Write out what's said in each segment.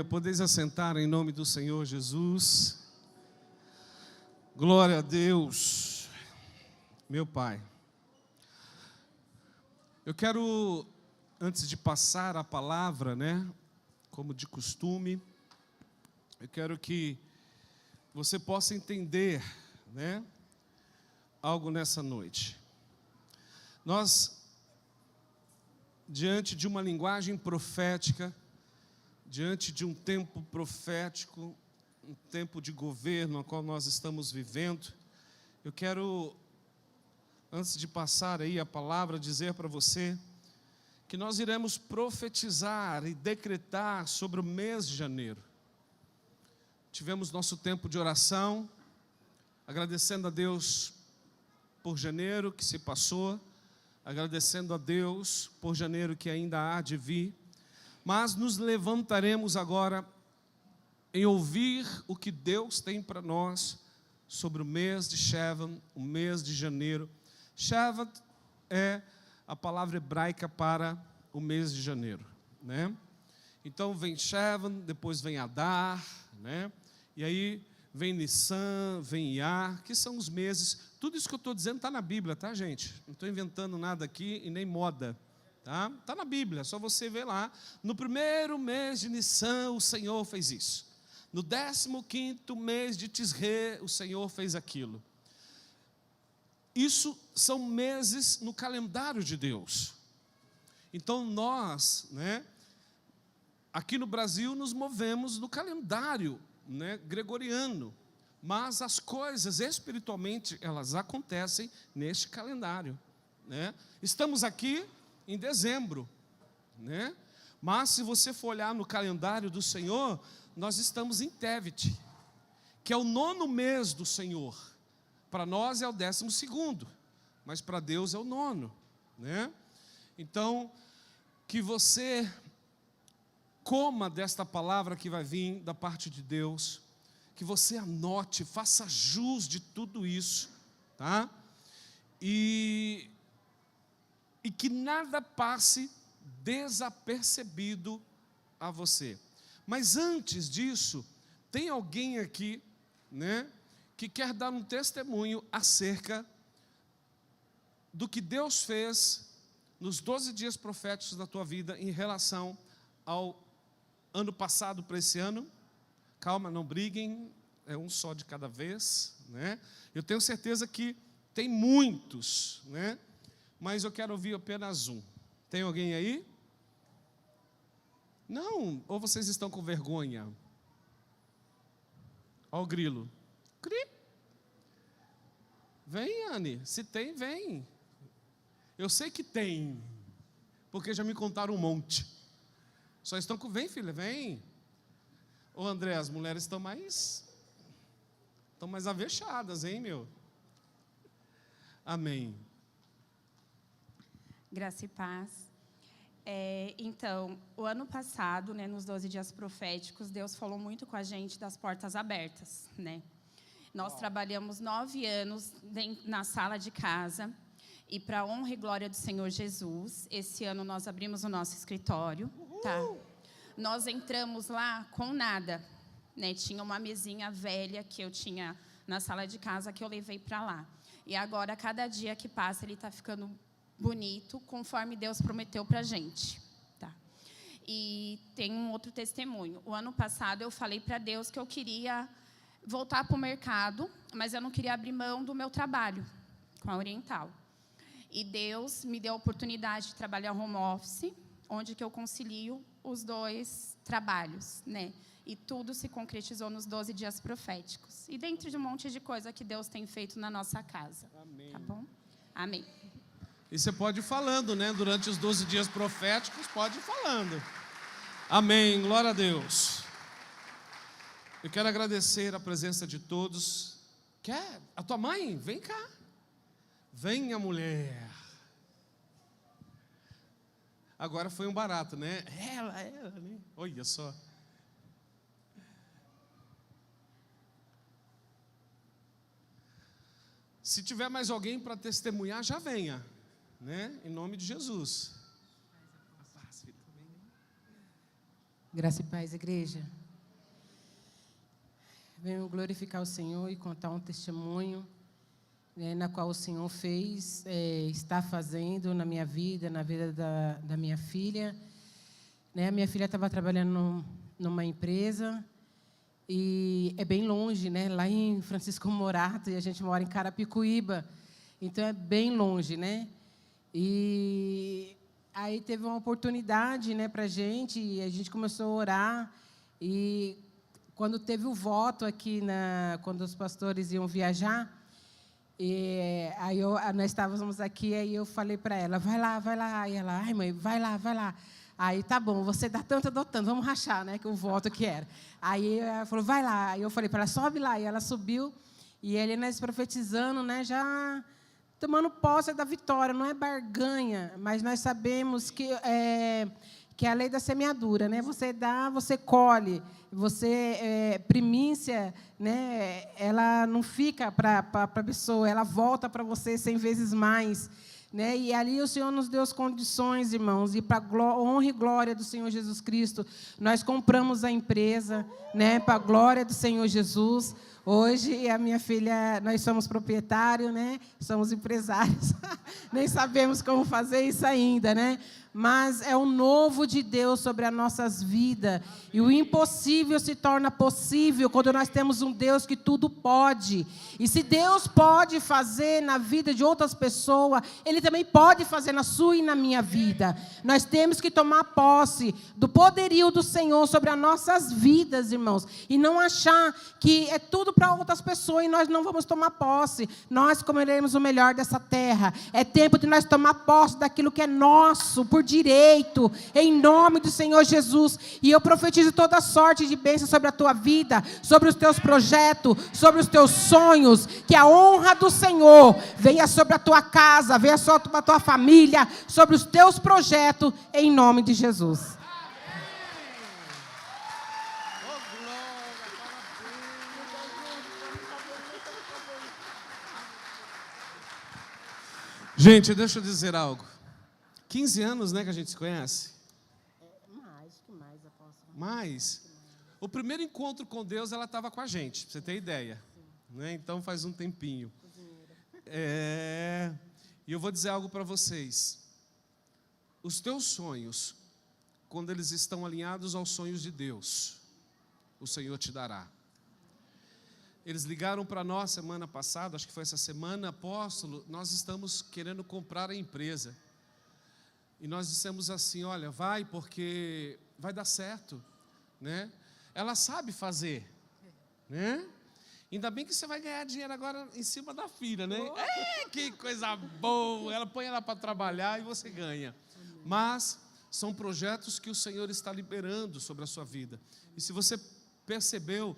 Podeis assentar em nome do Senhor Jesus. Glória a Deus, meu Pai. Eu quero, antes de passar a palavra, como de costume, eu quero que você possa entender, algo nessa noite. Nós, diante de uma linguagem profética, diante de um tempo profético, um tempo de governo no qual nós estamos vivendo, eu quero, antes de passar aí a palavra, dizer para você que nós iremos profetizar e decretar sobre o mês de janeiro. Tivemos nosso tempo de oração, agradecendo a Deus por janeiro que se passou, agradecendo a Deus por janeiro que ainda há de vir, mas nos levantaremos agora em ouvir o que Deus tem para nós sobre o mês de Shevat, o mês de janeiro. Shevat é a palavra hebraica para o mês de janeiro, Então vem Shevat, depois vem Adar, E aí vem Nissan, vem Iyar, que são os meses. Tudo isso que eu estou dizendo está na Bíblia, tá, gente? Não estou inventando nada aqui e nem moda. Está na Bíblia, só você ver lá. No primeiro mês de Nissan, o Senhor fez isso. No 15º mês de Tisré, o Senhor fez aquilo. Isso são meses no calendário de Deus. Então nós, aqui no Brasil, nos movemos no calendário, gregoriano. Mas as coisas espiritualmente, elas acontecem neste calendário, Estamos aqui em dezembro, Mas se você for olhar no calendário do Senhor, nós estamos em Tevet, que é o 9º mês do Senhor. Para nós é o 12º, mas para Deus é o 9º, Então, que você coma desta palavra que vai vir da parte de Deus, que você anote, faça jus de tudo isso, tá? E que nada passe desapercebido a você. Mas antes disso, tem alguém aqui, que quer dar um testemunho acerca do que Deus fez nos 12 dias proféticos da tua vida em relação ao ano passado para esse ano. Calma, não briguem, é um só de cada vez, Eu tenho certeza que tem muitos, Mas eu quero ouvir apenas um. Tem alguém aí? Não, ou vocês estão com vergonha? Olha o grilo. Cri. Vem, Anne, se tem, vem. Eu sei que tem, porque já me contaram um monte. Só estão com, vem, filha, vem. Ô André, as mulheres estão mais avechadas, hein, meu? Amém. Graça e paz. Então, o ano passado, nos 12 dias proféticos, Deus falou muito com a gente das portas abertas, Nós trabalhamos 9 anos na sala de casa, e para a honra e glória do Senhor Jesus, esse ano nós abrimos o nosso escritório, tá? Nós entramos lá com nada, Tinha uma mesinha velha que eu tinha na sala de casa que eu levei para lá. E agora, cada dia que passa, ele está ficando bonito, conforme Deus prometeu para a gente, tá? E tem um outro testemunho. O ano passado eu falei para Deus que eu queria voltar para o mercado, mas eu não queria abrir mão do meu trabalho com a Oriental. E Deus me deu a oportunidade de trabalhar home office, onde que eu concilio os 2 trabalhos, E tudo se concretizou nos 12 dias proféticos. E dentro de um monte de coisa que Deus tem feito na nossa casa. Amém. Tá bom? Amém. E você pode ir falando, durante os 12 dias proféticos, pode ir falando. Amém, glória a Deus. Eu quero agradecer a presença de todos. Quer? A tua mãe? Vem cá. Venha, mulher. Agora foi um barato, Ela, Olha só. Se tiver mais alguém para testemunhar, já venha, Em nome de Jesus. Graça e paz, igreja. Venho glorificar o Senhor e contar um testemunho, né, na qual o Senhor fez, está fazendo na minha vida, na vida da minha filha. Né, a minha filha estava trabalhando numa empresa e é bem longe, né, lá em Francisco Morato, e a gente mora em Carapicuíba, então é bem longe, né? E aí teve uma oportunidade, né, para a gente, e a gente começou a orar. E quando teve o voto aqui, quando os pastores iam viajar, aí nós estávamos aqui, aí eu falei para ela, vai lá. E ela, ai, mãe, vai lá. Aí, tá bom, você dá tanto, eu dou tanto, vamos rachar, né, que o voto que era. Aí ela falou, vai lá. Aí eu falei para ela, sobe lá. E ela subiu, e ele, nós profetizando, né, já tomando posse da vitória, não é barganha, mas nós sabemos que é a lei da semeadura, né? Você dá, você colhe, primícia, né? Ela não fica para a pessoa, ela volta para você 100 vezes mais. Né? E ali o Senhor nos deu as condições, irmãos, e para a honra e glória do Senhor Jesus Cristo, nós compramos a empresa, né? Para a glória do Senhor Jesus. Hoje, a minha filha, nós somos proprietários, né? Somos empresários, nem sabemos como fazer isso ainda, né? Mas é o novo de Deus sobre as nossas vidas. E o impossível se torna possível quando nós temos um Deus que tudo pode. E se Deus pode fazer na vida de outras pessoas, Ele também pode fazer na sua e na minha vida. Nós temos que tomar posse do poderio do Senhor sobre as nossas vidas, irmãos. E não achar que é tudo para outras pessoas e nós não vamos tomar posse. Nós comeremos o melhor dessa terra. É tempo de nós tomar posse daquilo que é nosso, por direito, em nome do Senhor Jesus. E eu profetizo toda sorte de bênção sobre a tua vida, sobre os teus projetos, sobre os teus sonhos, que a honra do Senhor venha sobre a tua casa, venha sobre a tua família, sobre os teus projetos, em nome de Jesus. Gente, deixa eu dizer algo. 15 anos, né, que a gente se conhece? Mais, apóstolo. Mais? O primeiro encontro com Deus, ela estava com a gente, para você ter ideia. Né? Então, faz um tempinho. E eu vou dizer algo para vocês. Os teus sonhos, quando eles estão alinhados aos sonhos de Deus, o Senhor te dará. Eles ligaram para nós semana passada, acho que foi essa semana, apóstolo, nós estamos querendo comprar a empresa. E nós dissemos assim, olha, vai porque vai dar certo, né? Ela sabe fazer, né? Ainda bem que você vai ganhar dinheiro agora em cima da filha, né? Que coisa boa, ela põe ela para trabalhar e você ganha. Mas são projetos que o Senhor está liberando sobre a sua vida. E se você percebeu,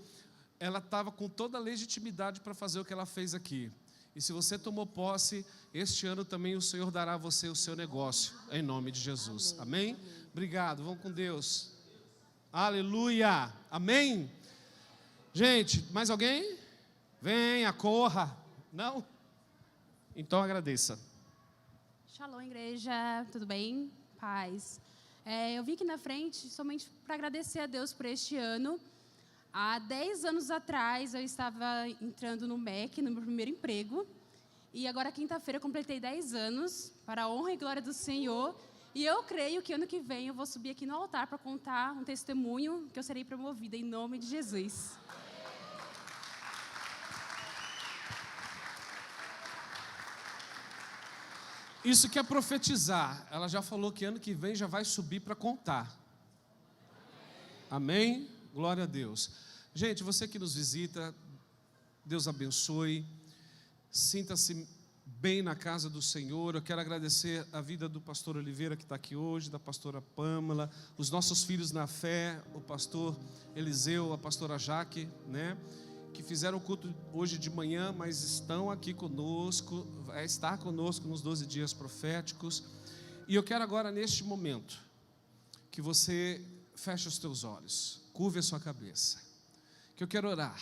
ela estava com toda a legitimidade para fazer o que ela fez aqui. E se você tomou posse, este ano também o Senhor dará a você o seu negócio, em nome de Jesus. Amém? Obrigado, vamos com Deus. Aleluia, amém? Gente, mais alguém? Venha, corra. Não? Então agradeça. Shalom, igreja, tudo bem? Paz. Eu vim aqui na frente somente para agradecer a Deus por este ano. Há 10 anos atrás, eu estava entrando no MEC, no meu primeiro emprego. E agora, quinta-feira, eu completei 10 anos, para a honra e glória do Senhor. E eu creio que ano que vem eu vou subir aqui no altar para contar um testemunho que eu serei promovida em nome de Jesus. Isso que é profetizar. Ela já falou que ano que vem já vai subir para contar. Amém? Glória a Deus. Gente, você que nos visita, Deus abençoe. Sinta-se bem na casa do Senhor. Eu quero agradecer a vida do pastor Oliveira, que está aqui hoje, da pastora Pâmela, os nossos filhos na fé, o pastor Eliseu, a pastora Jaque, né? Que fizeram o culto hoje de manhã, mas estão aqui conosco, vai estar conosco nos 12 dias proféticos. E eu quero agora, neste momento, que você feche os teus olhos, curve a sua cabeça, que eu quero orar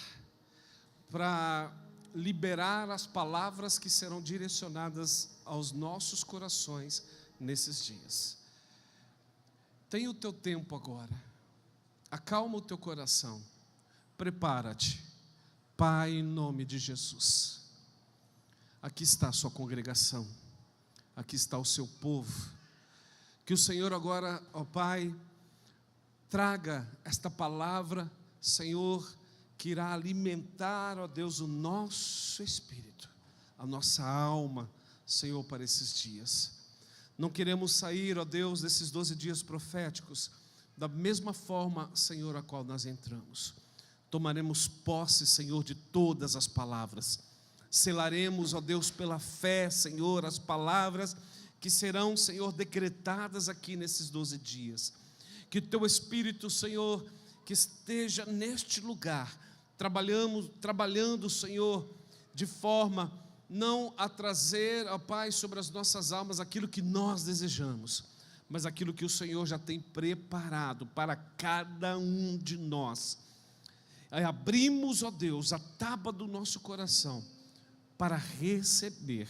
para liberar as palavras que serão direcionadas aos nossos corações nesses dias. Tenha o teu tempo agora, acalma o teu coração, prepara-te. Pai, em nome de Jesus, aqui está a sua congregação, aqui está o seu povo, que o Senhor agora, ó Pai, traga esta palavra, Senhor, que irá alimentar, ó Deus, o nosso espírito, a nossa alma, Senhor, para esses dias. Não queremos sair, ó Deus, desses 12 dias proféticos, da mesma forma, Senhor, a qual nós entramos. Tomaremos posse, Senhor, de todas as palavras. Selaremos, ó Deus, pela fé, Senhor, as palavras que serão, Senhor, decretadas aqui nesses 12 dias. Que o teu Espírito, Senhor, que esteja neste lugar, trabalhando, Senhor, de forma não a trazer, ó Pai, sobre as nossas almas aquilo que nós desejamos, mas aquilo que o Senhor já tem preparado para cada um de nós. Aí abrimos, ó Deus, a tábua do nosso coração para receber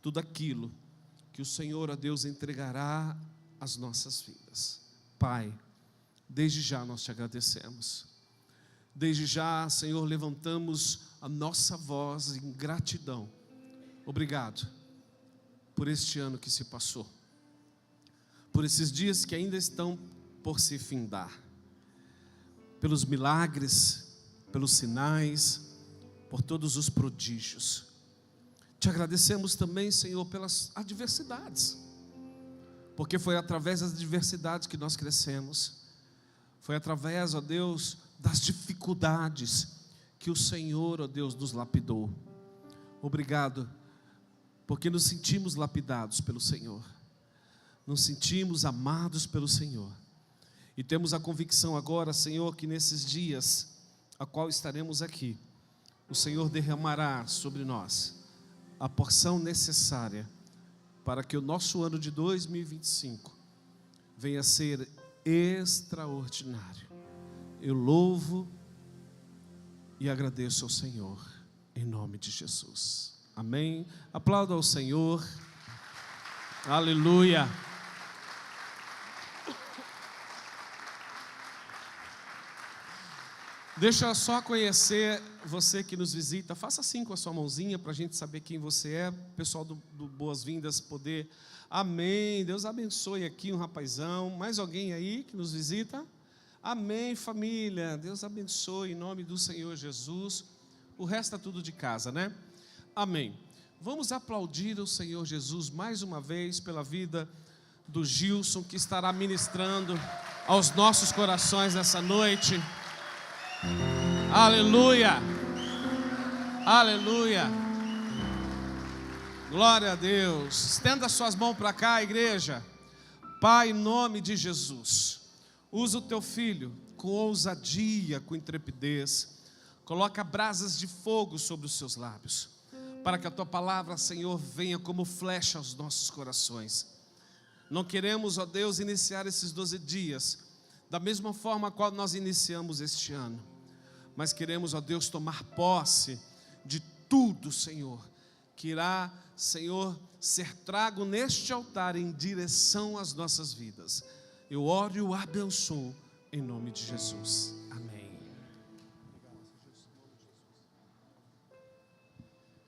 tudo aquilo que o Senhor, ó Deus, entregará às nossas vidas. Pai, desde já nós te agradecemos. Desde já, Senhor, levantamos a nossa voz em gratidão. Obrigado por este ano que se passou, por esses dias que ainda estão por se findar, pelos milagres, pelos sinais, por todos os prodígios. Te agradecemos também, Senhor, pelas adversidades, porque foi através das adversidades que nós crescemos, foi através, ó Deus, das dificuldades que o Senhor, ó Deus, nos lapidou. Obrigado, porque nos sentimos lapidados pelo Senhor, nos sentimos amados pelo Senhor, e temos a convicção agora, Senhor, que nesses dias a qual estaremos aqui, o Senhor derramará sobre nós a porção necessária para que o nosso ano de 2025 venha a ser extraordinário. Eu louvo e agradeço ao Senhor, em nome de Jesus. Amém. Aplauda ao Senhor. Aleluia. Deixa eu só conhecer você que nos visita. Faça assim com a sua mãozinha para a gente saber quem você é. Pessoal do Boas-Vindas poder. Amém. Deus abençoe aqui um rapazão. Mais alguém aí que nos visita? Amém, família. Deus abençoe em nome do Senhor Jesus. O resto é tudo de casa, né? Amém. Vamos aplaudir o Senhor Jesus mais uma vez pela vida do Gilson, que estará ministrando aos nossos corações nessa noite. Aleluia, aleluia, glória a Deus. Estenda suas mãos para cá, igreja. Pai, em nome de Jesus, usa o teu filho com ousadia, com intrepidez. Coloca brasas de fogo sobre os seus lábios, para que a tua palavra, Senhor, venha como flecha aos nossos corações. Não queremos, ó Deus, iniciar esses 12 dias da mesma forma a qual nós iniciamos este ano, mas queremos, ó Deus, tomar posse de tudo, Senhor, que irá, Senhor, ser trago neste altar em direção às nossas vidas. Eu oro e o abençoo em nome de Jesus. Amém.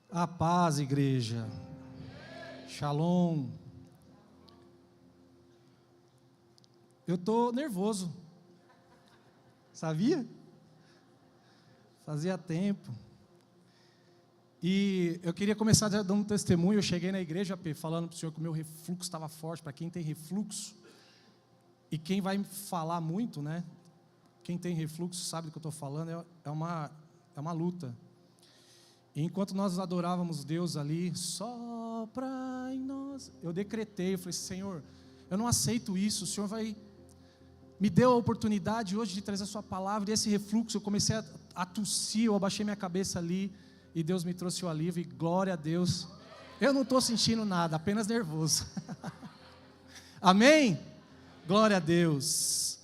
A paz, igreja. Shalom. Eu estou nervoso. Sabia? Fazia tempo. E eu queria começar dando um testemunho. Eu cheguei na igreja, falando para o senhor que o meu refluxo estava forte. Para quem tem refluxo, e quem vai falar muito, né? Quem tem refluxo sabe do que eu estou falando. É uma luta. E enquanto nós adorávamos Deus ali, sopra em nós, eu decretei, eu falei, Senhor, eu não aceito isso. O Senhor me deu a oportunidade hoje de trazer a sua palavra. E esse refluxo, eu comecei a tossir, eu abaixei minha cabeça ali, e Deus me trouxe o alívio, e glória a Deus. Eu não estou sentindo nada, apenas nervoso. Amém? Glória a Deus.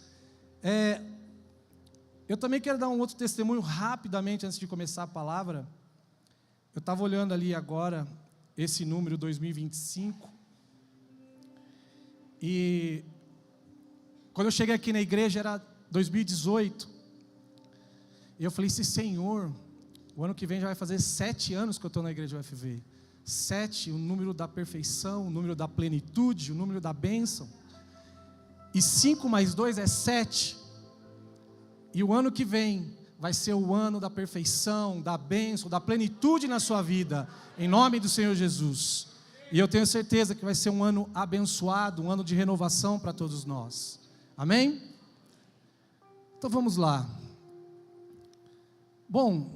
Eu também quero dar um outro testemunho rapidamente, antes de começar a palavra. Eu estava olhando ali agora, esse número 2025, e quando eu cheguei aqui na igreja, era 2018, e eu falei, Senhor, o ano que vem já vai fazer 7 anos que eu estou na igreja UFV. 7, o número da perfeição, o número da plenitude, o número da bênção. E 5 mais 2 é 7. E o ano que vem vai ser o ano da perfeição, da bênção, da plenitude na sua vida, em nome do Senhor Jesus. E eu tenho certeza que vai ser um ano abençoado, um ano de renovação para todos nós. Amém? Então vamos lá. Bom,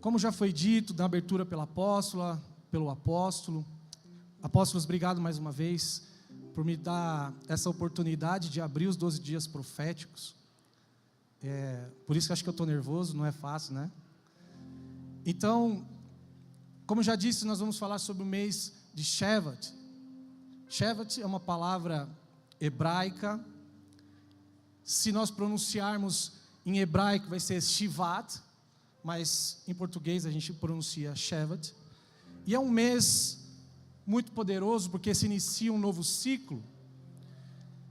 como já foi dito na abertura pela apóstola, pelo apóstolo, apóstolos, obrigado mais uma vez por me dar essa oportunidade de abrir os 12 dias proféticos. Por isso que eu acho que eu estou nervoso, não é fácil, né? Então, como já disse, nós vamos falar sobre o mês de Shevat. Shevat é uma palavra hebraica. Se nós pronunciarmos em hebraico vai ser Shivat, mas em português a gente pronuncia Shevat. E é um mês muito poderoso porque se inicia um novo ciclo.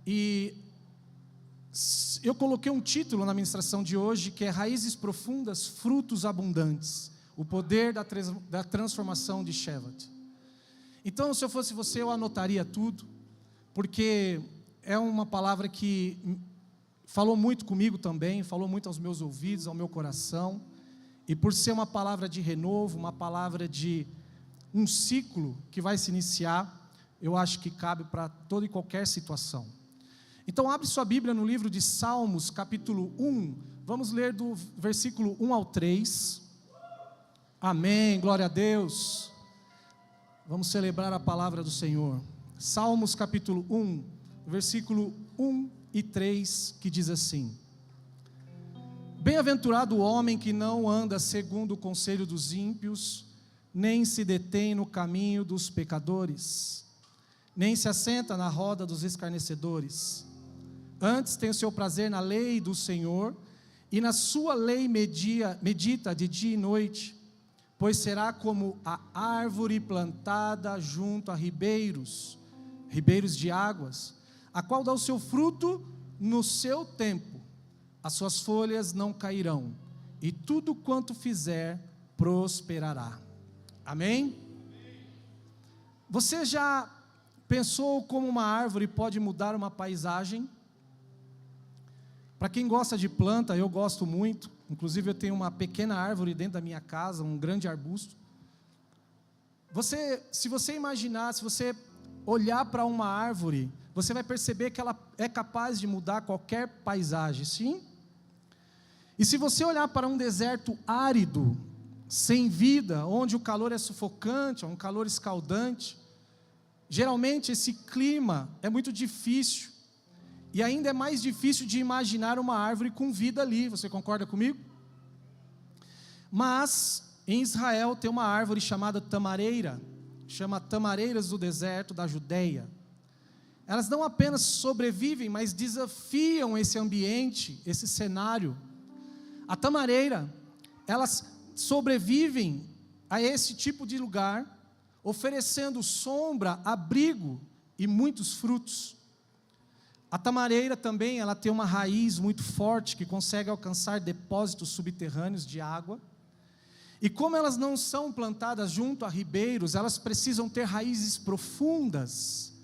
E eu coloquei um título na ministração de hoje que é Raízes Profundas, Frutos Abundantes. O poder da transformação de Shevat. Então, se eu fosse você, eu anotaria tudo, porque é uma palavra que falou muito comigo também, falou muito aos meus ouvidos, ao meu coração, e por ser uma palavra de renovo, uma palavra de um ciclo que vai se iniciar, eu acho que cabe para toda e qualquer situação. Então, abre sua Bíblia no livro de Salmos, capítulo 1, vamos ler do versículo 1 ao 3. Amém, glória a Deus. Vamos celebrar a palavra do Senhor. Salmos capítulo 1, versículo 1 e 3, que diz assim: Bem-aventurado o homem que não anda segundo o conselho dos ímpios, nem se detém no caminho dos pecadores, nem se assenta na roda dos escarnecedores. Antes tem o seu prazer na lei do Senhor, e na sua lei medita de dia e noite, pois será como a árvore plantada junto a ribeiros de águas, a qual dá o seu fruto no seu tempo, as suas folhas não cairão, e tudo quanto fizer prosperará. Amém? Você já pensou como uma árvore pode mudar uma paisagem? Para quem gosta de planta, eu gosto muito. Inclusive eu tenho uma pequena árvore dentro da minha casa, um grande arbusto. Se você imaginar, se você olhar para uma árvore, você vai perceber que ela é capaz de mudar qualquer paisagem, sim? E se você olhar para um deserto árido, sem vida, onde o calor é sufocante, é um calor escaldante, geralmente esse clima é muito difícil. E ainda é mais difícil de imaginar uma árvore com vida ali, você concorda comigo? Mas, em Israel tem uma árvore chamada tamareira, chama tamareiras do deserto da Judeia. Elas não apenas sobrevivem, mas desafiam esse ambiente, esse cenário. A tamareira, elas sobrevivem a esse tipo de lugar, oferecendo sombra, abrigo e muitos frutos. A tamareira também, ela tem uma raiz muito forte que consegue alcançar depósitos subterrâneos de água. E como elas não são plantadas junto a ribeiros, elas precisam ter raízes profundas.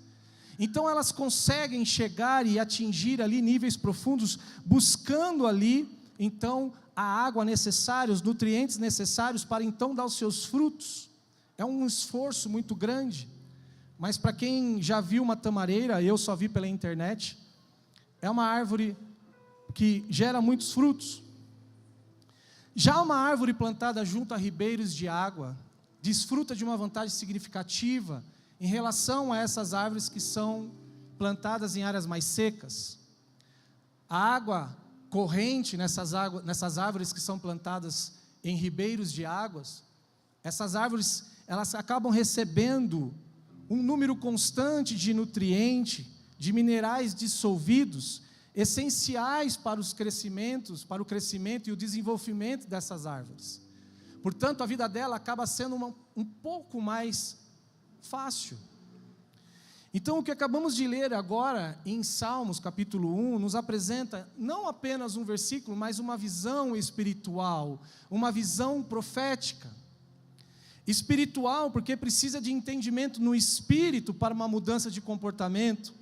Então elas conseguem chegar e atingir ali níveis profundos, buscando ali, então, a água necessária, os nutrientes necessários para então dar os seus frutos. É um esforço muito grande. Mas para quem já viu uma tamareira, eu só vi pela internet, é uma árvore que gera muitos frutos. Já uma árvore plantada junto a ribeiros de água, desfruta de uma vantagem significativa em relação a essas árvores que são plantadas em áreas mais secas. A água corrente nessas árvores que são plantadas em ribeiros de águas, essas árvores, elas acabam recebendo um número constante de nutrientes, de minerais dissolvidos, essenciais para o crescimento e o desenvolvimento dessas árvores. Portanto, a vida dela acaba sendo um pouco mais fácil. Então, o que acabamos de ler agora em Salmos, capítulo 1, nos apresenta não apenas um versículo, mas uma visão espiritual, uma visão profética. Espiritual, porque precisa de entendimento no espírito para uma mudança de comportamento.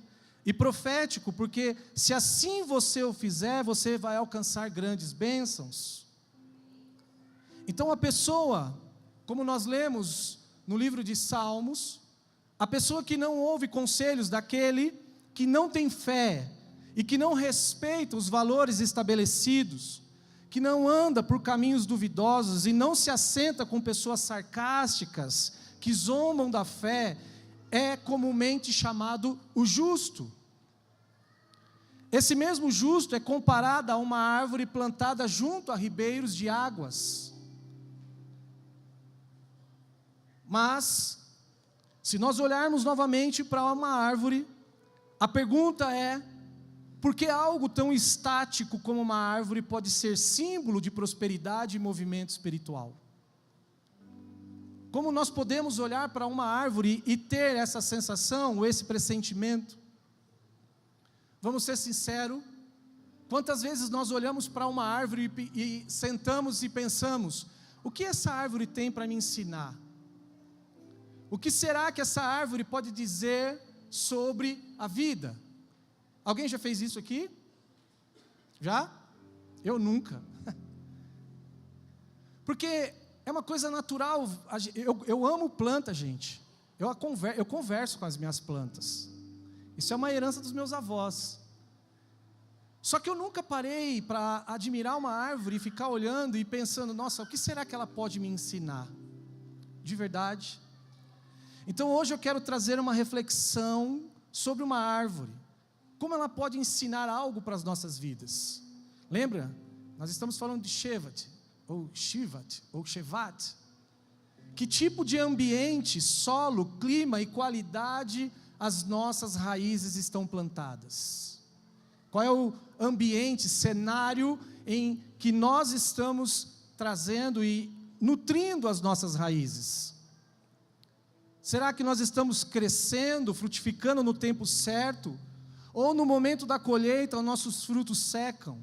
E profético, porque se assim você o fizer, você vai alcançar grandes bênçãos. Então, a pessoa, como nós lemos no livro de Salmos, a pessoa que não ouve conselhos daquele que não tem fé e que não respeita os valores estabelecidos, que não anda por caminhos duvidosos e não se assenta com pessoas sarcásticas, que zombam da fé, é comumente chamado o justo. Esse mesmo justo é comparado a uma árvore plantada junto a ribeiros de águas. Mas, se nós olharmos novamente para uma árvore, a pergunta é: por que algo tão estático como uma árvore pode ser símbolo de prosperidade e movimento espiritual? Como nós podemos olhar para uma árvore e ter essa sensação, ou esse pressentimento? Vamos ser sinceros, quantas vezes nós olhamos para uma árvore e sentamos e pensamos: o que essa árvore tem para me ensinar? O que será que essa árvore pode dizer sobre a vida? Alguém já fez isso aqui? Já? Eu nunca. Porque é uma coisa natural. Eu amo planta, gente. Eu converso com as minhas plantas. Isso é uma herança dos meus avós. Só que eu nunca parei para admirar uma árvore e ficar olhando e pensando: nossa, o que será que ela pode me ensinar? De verdade. Então hoje eu quero trazer uma reflexão sobre uma árvore. Como ela pode ensinar algo para as nossas vidas? Lembra? Nós estamos falando de Shevat, ou Shivat, ou Shevat. Que tipo de ambiente, solo, clima e qualidade as nossas raízes estão plantadas? Qual é o ambiente, cenário em que nós estamos trazendo e nutrindo as nossas raízes? Será que nós estamos crescendo, frutificando no tempo certo? Ou no momento da colheita, os nossos frutos secam?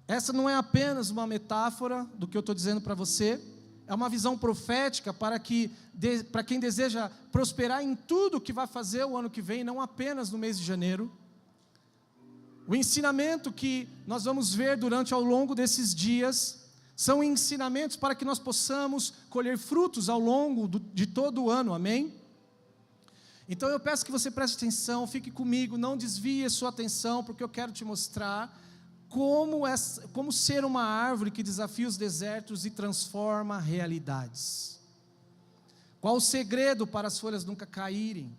Essa não é apenas uma metáfora do que eu estou dizendo para você, é uma visão profética para quem deseja prosperar em tudo que vai fazer o ano que vem, não apenas no mês de janeiro. O ensinamento que nós vamos ver ao longo desses dias são ensinamentos para que nós possamos colher frutos ao longo de todo o ano, amém? Então eu peço que você preste atenção, fique comigo, não desvie a sua atenção, porque eu quero te mostrar como ser uma árvore que desafia os desertos e transforma realidades. Qual o segredo para as folhas nunca caírem?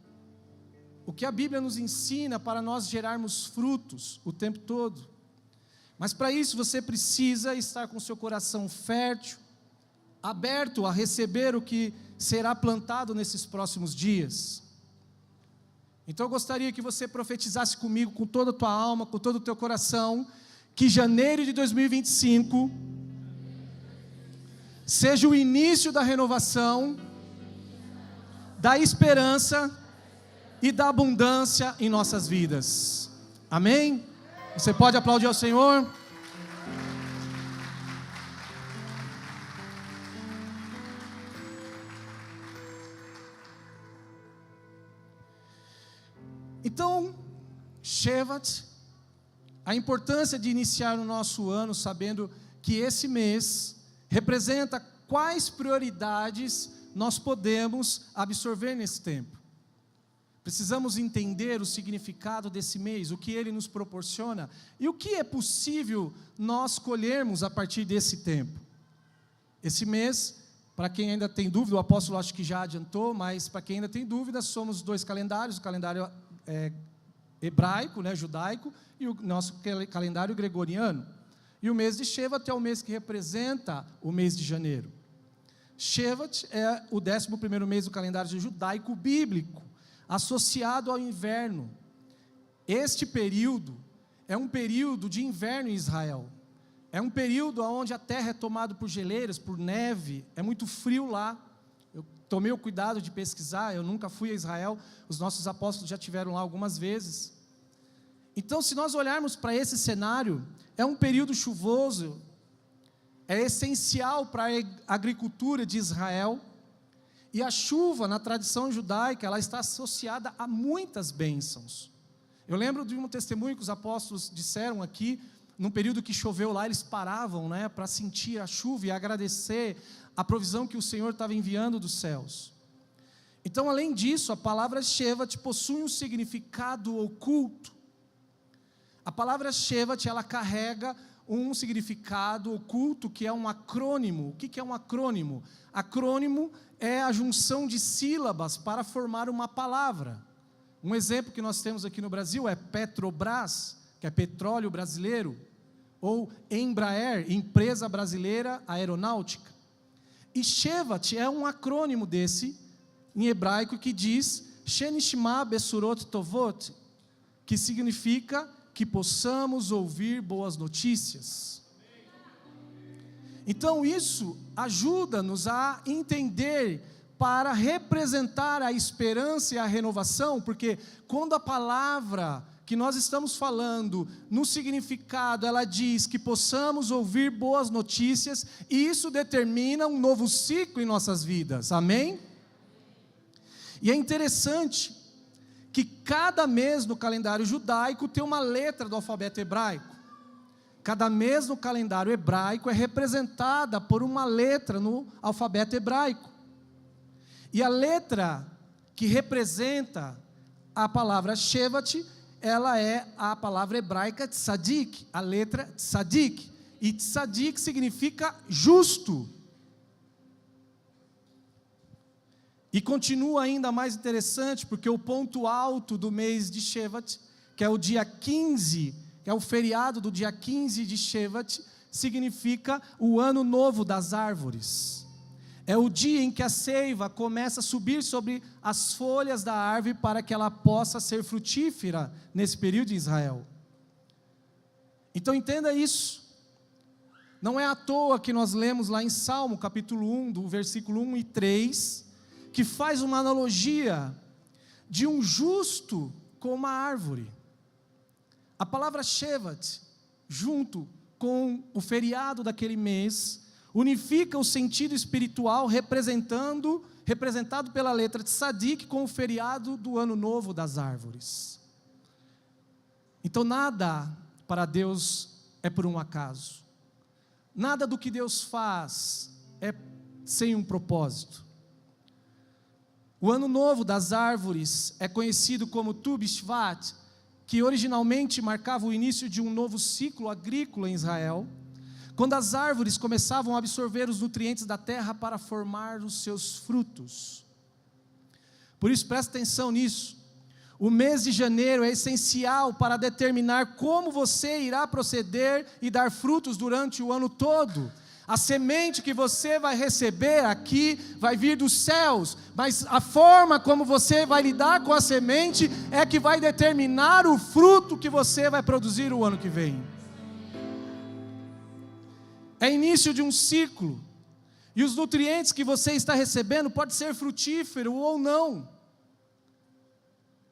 O que a Bíblia nos ensina para nós gerarmos frutos o tempo todo? Mas para isso você precisa estar com o seu coração fértil, aberto a receber o que será plantado nesses próximos dias. Então eu gostaria que você profetizasse comigo, com toda a tua alma, com todo o teu coração, que janeiro de 2025 seja o início da renovação, da esperança e da abundância em nossas vidas. Amém? Você pode aplaudir ao Senhor? Então, Shevat, a importância de iniciar o nosso ano sabendo que esse mês representa quais prioridades nós podemos absorver nesse tempo. Precisamos entender o significado desse mês, o que ele nos proporciona e o que é possível nós colhermos a partir desse tempo. Esse mês, para quem ainda tem dúvida, o apóstolo acho que já adiantou, mas para quem ainda tem dúvida, somos dois calendários, o calendário hebraico, judaico, e o nosso calendário gregoriano. E o mês de Shevat é o mês que representa o mês de janeiro. Shevat é o 11º mês do calendário judaico bíblico, associado ao inverno. Este período é um período de inverno em Israel. É um período onde a terra é tomada por geleiras, por neve, é muito frio lá. Eu tomei o cuidado de pesquisar, eu nunca fui a Israel, os nossos apóstolos já tiveram lá algumas vezes. Então, se nós olharmos para esse cenário, é um período chuvoso, é essencial para a agricultura de Israel, e a chuva, na tradição judaica, ela está associada a muitas bênçãos. Eu lembro de um testemunho que os apóstolos disseram aqui, num período que choveu lá, eles paravam, né, para sentir a chuva e agradecer a provisão que o Senhor estava enviando dos céus. Então, além disso, a palavra Shevat possui um significado oculto. A palavra Shevat, ela carrega um significado oculto que é um acrônimo. O que é um acrônimo? Acrônimo é a junção de sílabas para formar uma palavra. Um exemplo que nós temos aqui no Brasil é Petrobras, que é petróleo brasileiro, ou Embraer, empresa brasileira aeronáutica. E Shevat é um acrônimo desse, em hebraico, que diz Shenishma Besurot Tovot, que significa que possamos ouvir boas notícias. Então isso ajuda-nos a entender, para representar a esperança e a renovação, porque quando a palavra que nós estamos falando, no significado, ela diz que possamos ouvir boas notícias, e isso determina um novo ciclo em nossas vidas, amém? E é interessante que cada mês no calendário judaico tem uma letra do alfabeto hebraico. Cada mês no calendário hebraico é representada por uma letra no alfabeto hebraico. E a letra que representa a palavra Shevat, ela é a palavra hebraica tzadik, a letra tzadik. E tzadik significa justo. E continua ainda mais interessante, porque o ponto alto do mês de Shevat, que é o dia 15, que é o feriado do dia 15 de Shevat, significa o ano novo das árvores. É o dia em que a seiva começa a subir sobre as folhas da árvore para que ela possa ser frutífera nesse período em Israel. Então entenda isso. Não é à toa que nós lemos lá em Salmo, capítulo 1, do versículo 1 e 3, que faz uma analogia de um justo com uma árvore. A palavra Shevat, junto com o feriado daquele mês, unifica o sentido espiritual representado pela letra tzadik com o feriado do ano novo das árvores. Então nada para Deus é por um acaso. Nada do que Deus faz é sem um propósito. O ano novo das árvores é conhecido como Tu B'Shvat, que originalmente marcava o início de um novo ciclo agrícola em Israel, quando as árvores começavam a absorver os nutrientes da terra para formar os seus frutos. Por isso, presta atenção nisso. O mês de janeiro é essencial para determinar como você irá proceder e dar frutos durante o ano todo. A semente que você vai receber aqui vai vir dos céus, mas a forma como você vai lidar com a semente é que vai determinar o fruto que você vai produzir o ano que vem. É início de um ciclo, e os nutrientes que você está recebendo pode ser frutífero ou não.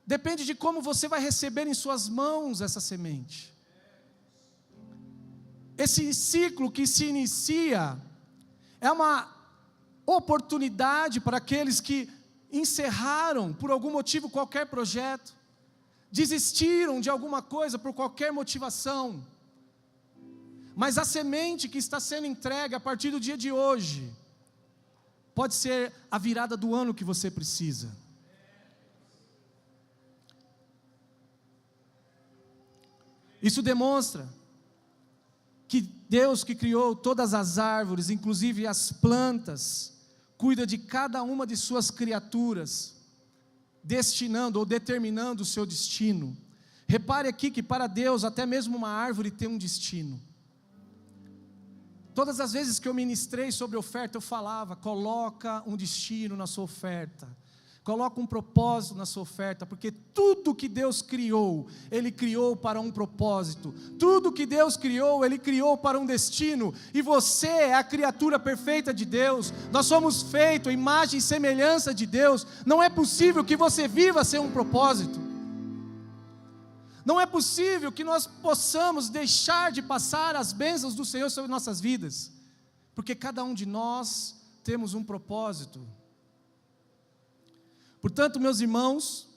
Depende de como você vai receber em suas mãos essa semente. Esse ciclo que se inicia é uma oportunidade para aqueles que encerraram por algum motivo qualquer projeto, desistiram de alguma coisa por qualquer motivação. Mas a semente que está sendo entregue a partir do dia de hoje pode ser a virada do ano que você precisa. Isso demonstra que Deus, que criou todas as árvores, inclusive as plantas, cuida de cada uma de suas criaturas, destinando ou determinando o seu destino. Repare aqui que para Deus até mesmo uma árvore tem um destino. Todas as vezes que eu ministrei sobre oferta, eu falava, coloca um destino na sua oferta. Coloca um propósito na sua oferta, porque tudo que Deus criou, Ele criou para um propósito. Tudo que Deus criou, Ele criou para um destino. E você é a criatura perfeita de Deus. Nós somos feitos, imagem e semelhança de Deus. Não é possível que você viva sem um propósito. Não é possível que nós possamos deixar de passar as bênçãos do Senhor sobre nossas vidas. Porque cada um de nós temos um propósito. Portanto, meus irmãos,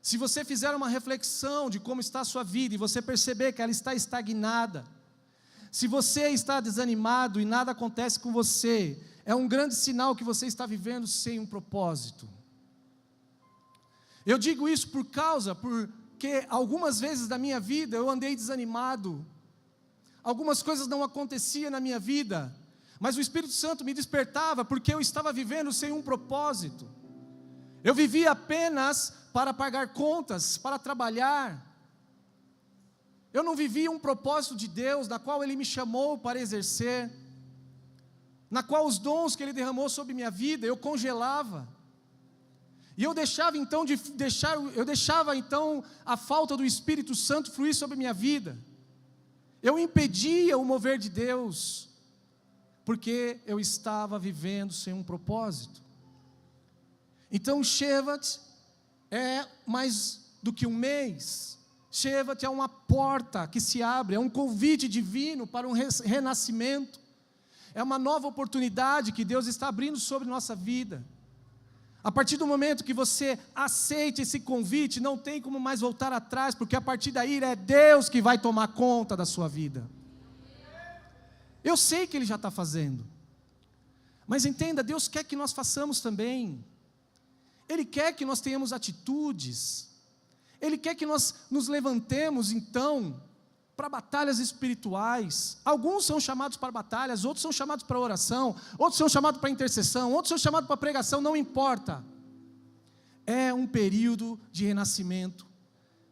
se você fizer uma reflexão de como está a sua vida e você perceber que ela está estagnada, se você está desanimado e nada acontece com você, é um grande sinal que você está vivendo sem um propósito. Eu digo isso porque algumas vezes da minha vida eu andei desanimado, algumas coisas não aconteciam na minha vida, mas o Espírito Santo me despertava porque eu estava vivendo sem um propósito. Eu vivia apenas para pagar contas, para trabalhar. Eu não vivia um propósito de Deus, na qual Ele me chamou para exercer, na qual os dons que Ele derramou sobre minha vida, eu congelava. E eu deixava então a falta do Espírito Santo fluir sobre minha vida. Eu impedia o mover de Deus, porque eu estava vivendo sem um propósito. Então, Shevat é mais do que um mês. Shevat é uma porta que se abre, é um convite divino para um renascimento. É uma nova oportunidade que Deus está abrindo sobre nossa vida. A partir do momento que você aceite esse convite, não tem como mais voltar atrás, porque a partir daí é Deus que vai tomar conta da sua vida. Eu sei que Ele já está fazendo. Mas entenda, Deus quer que nós façamos também. Ele quer que nós tenhamos atitudes. Ele quer que nós nos levantemos, então, para batalhas espirituais. Alguns são chamados para batalhas, outros são chamados para oração, outros são chamados para intercessão, outros são chamados para pregação, não importa. É um período de renascimento,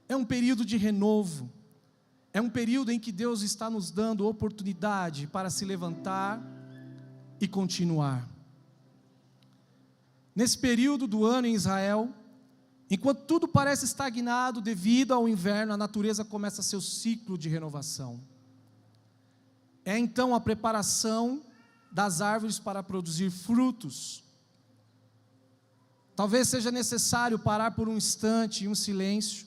é um período de renovo, é um período em que Deus está nos dando oportunidade para se levantar e continuar. Nesse período do ano em Israel, enquanto tudo parece estagnado devido ao inverno, a natureza começa seu ciclo de renovação. É então a preparação das árvores para produzir frutos. Talvez seja necessário parar por um instante em um silêncio,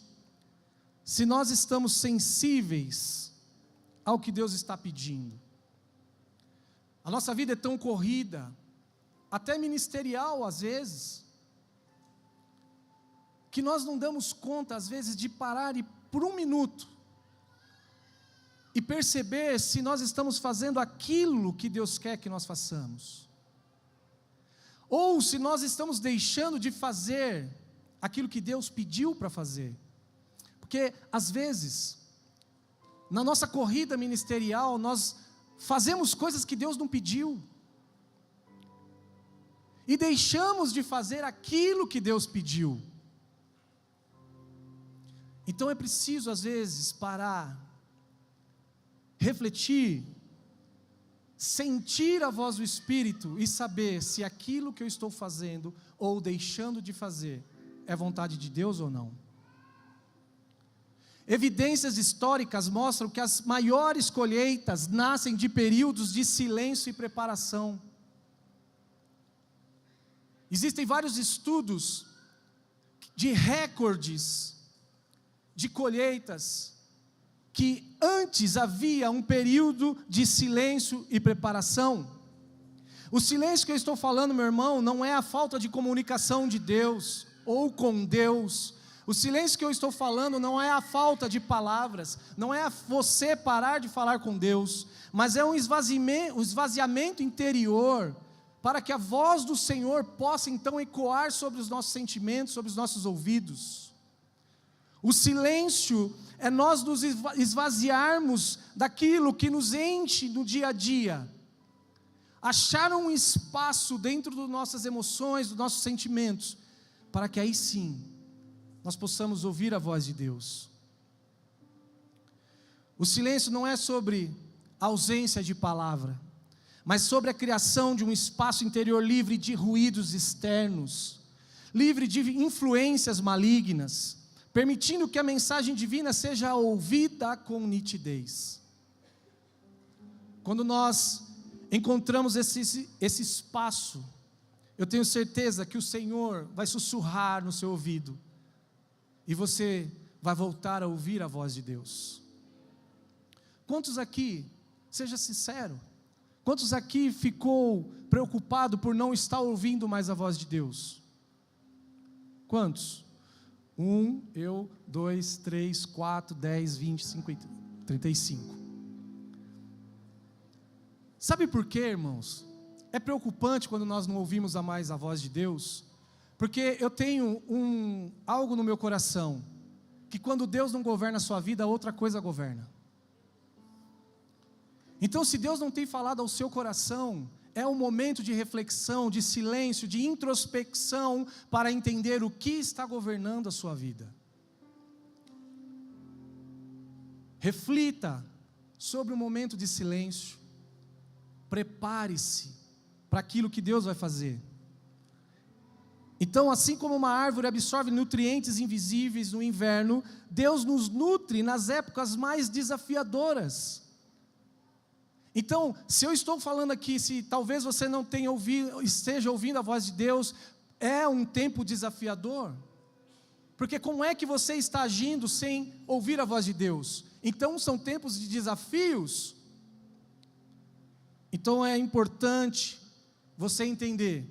se nós estamos sensíveis ao que Deus está pedindo. A nossa vida é tão corrida, até ministerial às vezes, que nós não damos conta às vezes de parar e por um minuto e perceber se nós estamos fazendo aquilo que Deus quer que nós façamos, ou se nós estamos deixando de fazer aquilo que Deus pediu para fazer. Porque às vezes na nossa corrida ministerial nós fazemos coisas que Deus não pediu, e deixamos de fazer aquilo que Deus pediu. Então é preciso às vezes parar, refletir, sentir a voz do Espírito e saber se aquilo que eu estou fazendo ou deixando de fazer é vontade de Deus ou não. Evidências históricas mostram que as maiores colheitas nascem de períodos de silêncio e preparação. Existem vários estudos de recordes de colheitas, que antes havia um período de silêncio e preparação. O silêncio que eu estou falando, meu irmão, não é a falta de comunicação de Deus, ou com Deus. O silêncio que eu estou falando não é a falta de palavras, não é você parar de falar com Deus, mas é um esvaziamento interior, para que a voz do Senhor possa então ecoar sobre os nossos sentimentos, sobre os nossos ouvidos. O silêncio é nós nos esvaziarmos daquilo que nos enche no dia a dia, achar um espaço dentro das nossas emoções, dos nossos sentimentos, para que aí sim, nós possamos ouvir a voz de Deus. O silêncio não é sobre ausência de palavra, mas sobre a criação de um espaço interior livre de ruídos externos, livre de influências malignas, permitindo que a mensagem divina seja ouvida com nitidez. Quando nós encontramos esse espaço, eu tenho certeza que o Senhor vai sussurrar no seu ouvido, e você vai voltar a ouvir a voz de Deus. Quantos aqui, seja sincero, quantos aqui ficou preocupado por não estar ouvindo mais a voz de Deus? Quantos? 1, eu, 2, 3, 4, 10, 20, 50, 35. Sabe por quê, irmãos? É preocupante quando nós não ouvimos mais a voz de Deus, porque eu tenho algo no meu coração, que quando Deus não governa a sua vida, outra coisa governa. Então, se Deus não tem falado ao seu coração, é um momento de reflexão, de silêncio, de introspecção, para entender o que está governando a sua vida. Reflita sobre o momento de silêncio, prepare-se para aquilo que Deus vai fazer. Então, assim como uma árvore absorve nutrientes invisíveis no inverno, Deus nos nutre nas épocas mais desafiadoras. Então, se eu estou falando aqui, se talvez você não tenha ouvido, esteja ouvindo a voz de Deus, é um tempo desafiador, porque como é que você está agindo sem ouvir a voz de Deus? Então são tempos de desafios. Então é importante você entender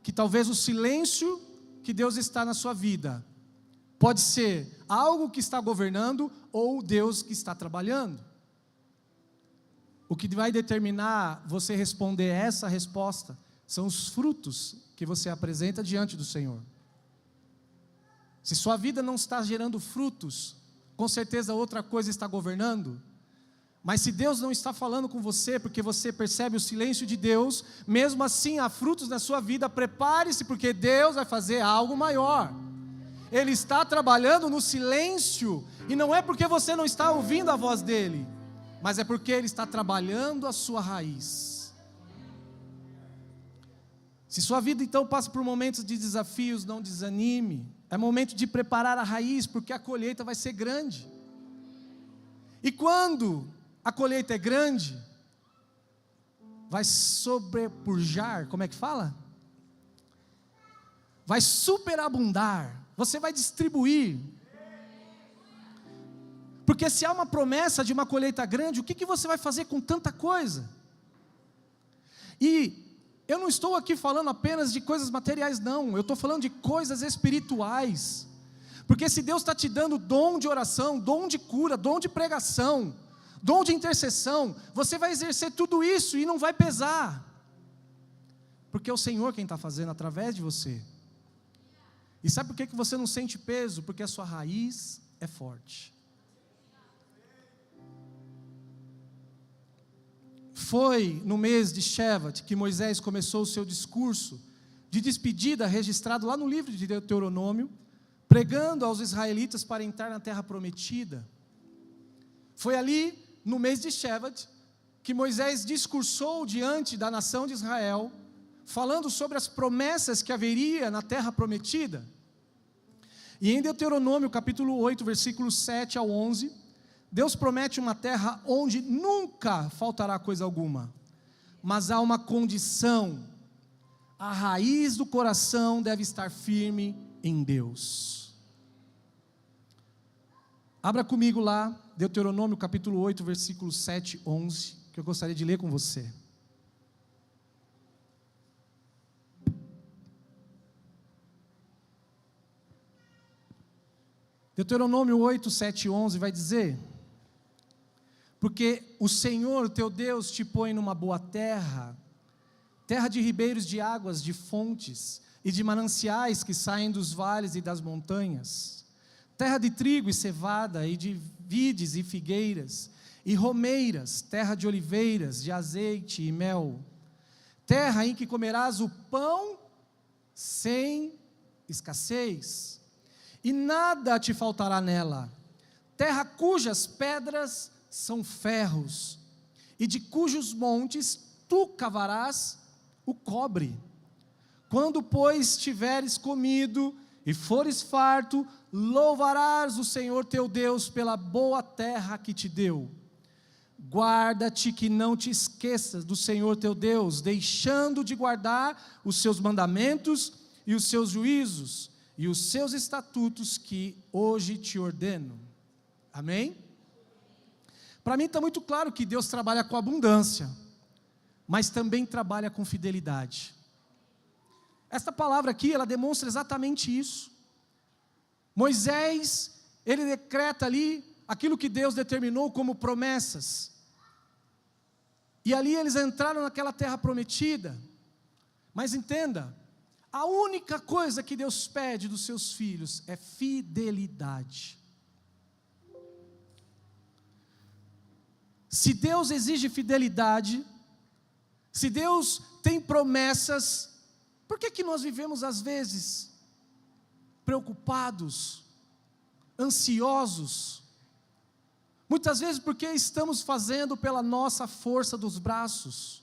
que talvez o silêncio que Deus está na sua vida, pode ser algo que está governando, ou Deus que está trabalhando. O que vai determinar você responder essa resposta são os frutos que você apresenta diante do Senhor. Se sua vida não está gerando frutos, com certeza outra coisa está governando. Mas se Deus não está falando com você, porque você percebe o silêncio de Deus, mesmo assim há frutos na sua vida, prepare-se, porque Deus vai fazer algo maior. Ele está trabalhando no silêncio, e não é porque você não está ouvindo a voz dEle, mas é porque Ele está trabalhando a sua raiz. Se sua vida então passa por momentos de desafios, não desanime. É momento de preparar a raiz, porque a colheita vai ser grande. E quando a colheita é grande, vai sobrepujar, como é que fala? Vai superabundar, você vai distribuir. Porque se há uma promessa de uma colheita grande, o que você vai fazer com tanta coisa? E eu não estou aqui falando apenas de coisas materiais, não. Eu estou falando de coisas espirituais. Porque se Deus está te dando dom de oração, dom de cura, dom de pregação, dom de intercessão, você vai exercer tudo isso e não vai pesar. Porque é o Senhor quem está fazendo através de você. E sabe por que você não sente peso? Porque a sua raiz é forte. Foi no mês de Shevat que Moisés começou o seu discurso de despedida, registrado lá no livro de Deuteronômio, pregando aos israelitas para entrar na terra prometida. Foi ali, no mês de Shevat, que Moisés discursou diante da nação de Israel, falando sobre as promessas que haveria na terra prometida. E em Deuteronômio capítulo 8, versículos 7 ao 11, Deus promete uma terra onde nunca faltará coisa alguma, mas há uma condição: a raiz do coração deve estar firme em Deus. Abra comigo lá, Deuteronômio capítulo 8, versículos 7 e 11, que eu gostaria de ler com você. Deuteronômio 8, 7 e 11 vai dizer: porque o Senhor teu Deus te põe numa boa terra, terra de ribeiros de águas, de fontes e de mananciais que saem dos vales e das montanhas, terra de trigo e cevada e de vides e figueiras e romeiras, terra de oliveiras, de azeite e mel, terra em que comerás o pão sem escassez, e nada te faltará nela, terra cujas pedras são ferros, e de cujos montes tu cavarás o cobre, Quando, pois, tiveres comido e fores farto, louvarás o Senhor teu Deus pela boa terra que te deu. Guarda-te que não te esqueças do Senhor teu Deus, deixando de guardar os seus mandamentos e os seus juízos e os seus estatutos que hoje te ordeno. Amém? Para mim está muito claro que Deus trabalha com abundância, mas também trabalha com fidelidade. Esta palavra aqui, ela demonstra exatamente isso. Moisés, ele decreta ali aquilo que Deus determinou como promessas. E ali eles entraram naquela terra prometida. Mas entenda, a única coisa que Deus pede dos seus filhos é fidelidade. Se Deus exige fidelidade, se Deus tem promessas, por que nós vivemos às vezes preocupados, ansiosos? Muitas vezes porque estamos fazendo pela nossa força dos braços,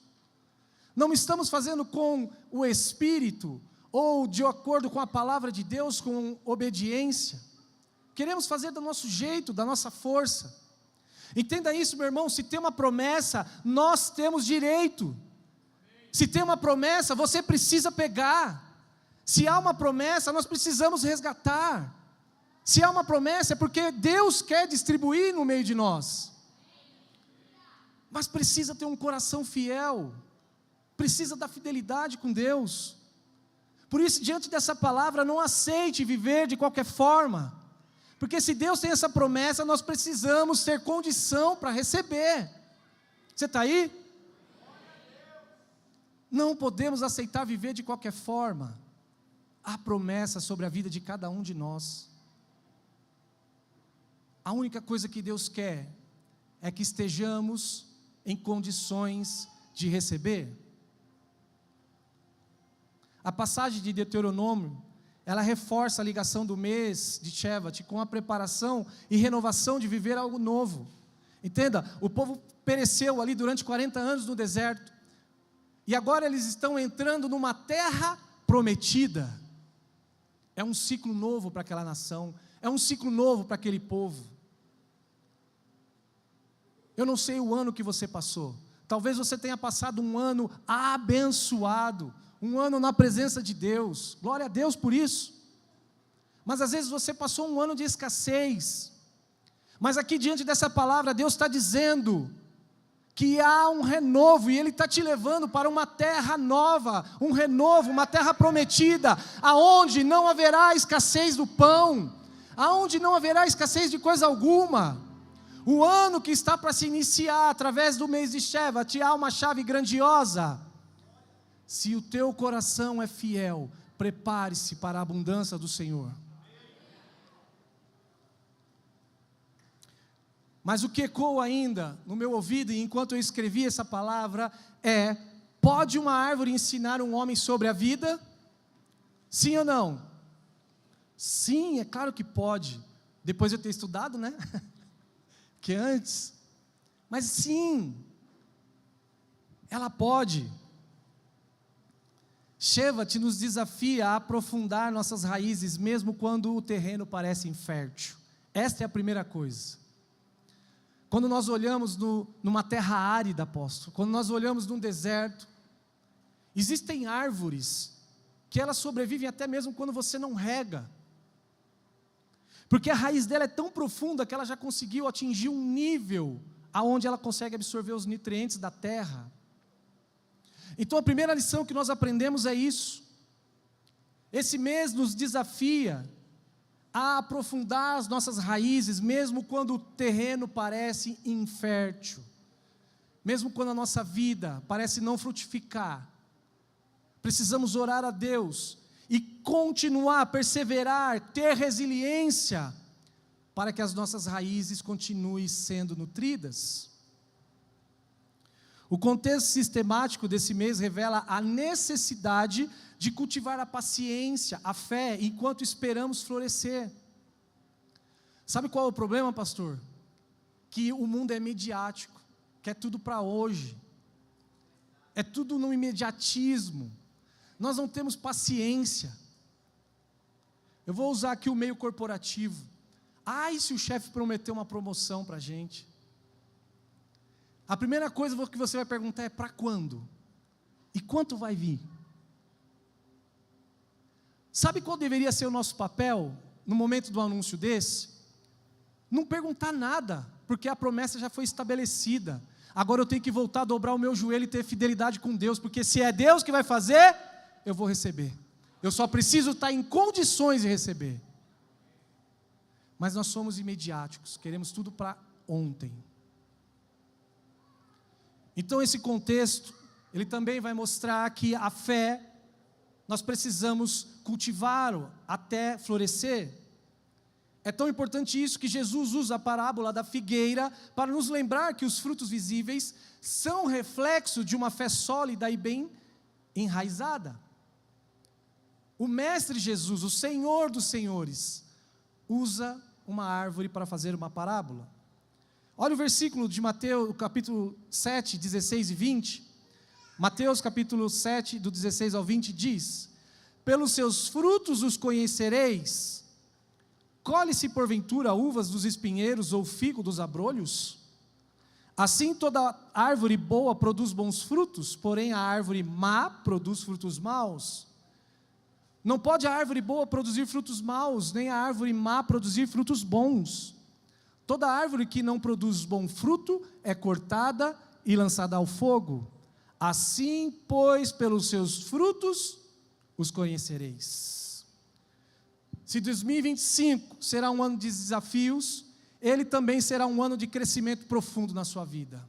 não estamos fazendo com o Espírito, ou de acordo com a palavra de Deus, com obediência, queremos fazer do nosso jeito, da nossa força. Entenda isso, meu irmão, se tem uma promessa, nós temos direito. Se tem uma promessa, você precisa pegar. Se há uma promessa, nós precisamos resgatar. Se há uma promessa, é porque Deus quer distribuir no meio de nós. Mas precisa ter um coração fiel, precisa da fidelidade com Deus. Por isso, diante dessa palavra, não aceite viver de qualquer forma, porque se Deus tem essa promessa, nós precisamos ter condição para receber. Você está aí? Não podemos aceitar viver de qualquer forma. Há promessa sobre a vida de cada um de nós. A única coisa que Deus quer é que estejamos em condições de receber. A passagem de Deuteronômio, ela reforça a ligação do mês de Shevat com a preparação e renovação de viver algo novo. Entenda, o povo pereceu ali durante 40 anos no deserto, e agora eles estão entrando numa terra prometida. É um ciclo novo para aquela nação, é um ciclo novo para aquele povo. Eu não sei o ano que você passou, talvez você tenha passado um ano abençoado, um ano na presença de Deus, glória a Deus por isso. Mas às vezes você passou um ano de escassez, mas aqui diante dessa palavra, Deus está dizendo que há um renovo, e Ele está te levando para uma terra nova, um renovo, uma terra prometida, aonde não haverá escassez do pão, aonde não haverá escassez de coisa alguma. O ano que está para se iniciar, através do mês de Shevat, há uma chave grandiosa. Se o teu coração é fiel, prepare-se para a abundância do Senhor. Mas o que ecoou ainda no meu ouvido, e enquanto eu escrevi essa palavra, é: pode uma árvore ensinar um homem sobre a vida? Sim ou não? Sim, é claro que pode. Depois de eu ter estudado, né? Que antes. Mas sim, ela pode. Shevat nos desafia a aprofundar nossas raízes, mesmo quando o terreno parece infértil. Esta é a primeira coisa. Quando nós olhamos numa terra árida, apóstolo, quando nós olhamos num deserto, existem árvores que elas sobrevivem até mesmo quando você não rega, porque a raiz dela é tão profunda que ela já conseguiu atingir um nível aonde ela consegue absorver os nutrientes da terra. Então a primeira lição que nós aprendemos é isso. Esse mês nos desafia a aprofundar as nossas raízes, mesmo quando o terreno parece infértil, mesmo quando a nossa vida parece não frutificar. Precisamos orar a Deus e continuar, perseverar, ter resiliência, para que as nossas raízes continuem sendo nutridas. O contexto sistemático desse mês revela a necessidade de cultivar a paciência, a fé, enquanto esperamos florescer. Sabe qual é o problema, pastor? Que o mundo é midiático, quer tudo para hoje, é tudo no imediatismo. Nós não temos paciência. Eu vou usar aqui o meio corporativo. Ai, se o chefe prometeu uma promoção para a gente. A primeira coisa que você vai perguntar é: para quando? E quanto vai vir? Sabe qual deveria ser o nosso papel no momento do anúncio desse? Não perguntar nada, porque a promessa já foi estabelecida. Agora eu tenho que voltar a dobrar o meu joelho e ter fidelidade com Deus, porque se é Deus que vai fazer, eu vou receber. Eu só preciso estar em condições de receber. Mas nós somos imediáticos, queremos tudo para ontem. Então esse contexto, ele também vai mostrar que a fé, nós precisamos cultivá-lo até florescer. É tão importante isso que Jesus usa a parábola da figueira para nos lembrar que os frutos visíveis são reflexo de uma fé sólida e bem enraizada. O Mestre Jesus, o Senhor dos Senhores, usa uma árvore para fazer uma parábola. Olha o versículo de Mateus, capítulo 7, 16 e 20. Mateus, capítulo 7, do 16 ao 20, diz: pelos seus frutos os conhecereis. Colhe-se porventura uvas dos espinheiros ou figo dos abrolhos? Assim toda árvore boa produz bons frutos, porém a árvore má produz frutos maus. Não pode a árvore boa produzir frutos maus, nem a árvore má produzir frutos bons. Toda árvore que não produz bom fruto é cortada e lançada ao fogo. Assim, pois, pelos seus frutos os conhecereis. Se 2025 será um ano de desafios, ele também será um ano de crescimento profundo na sua vida.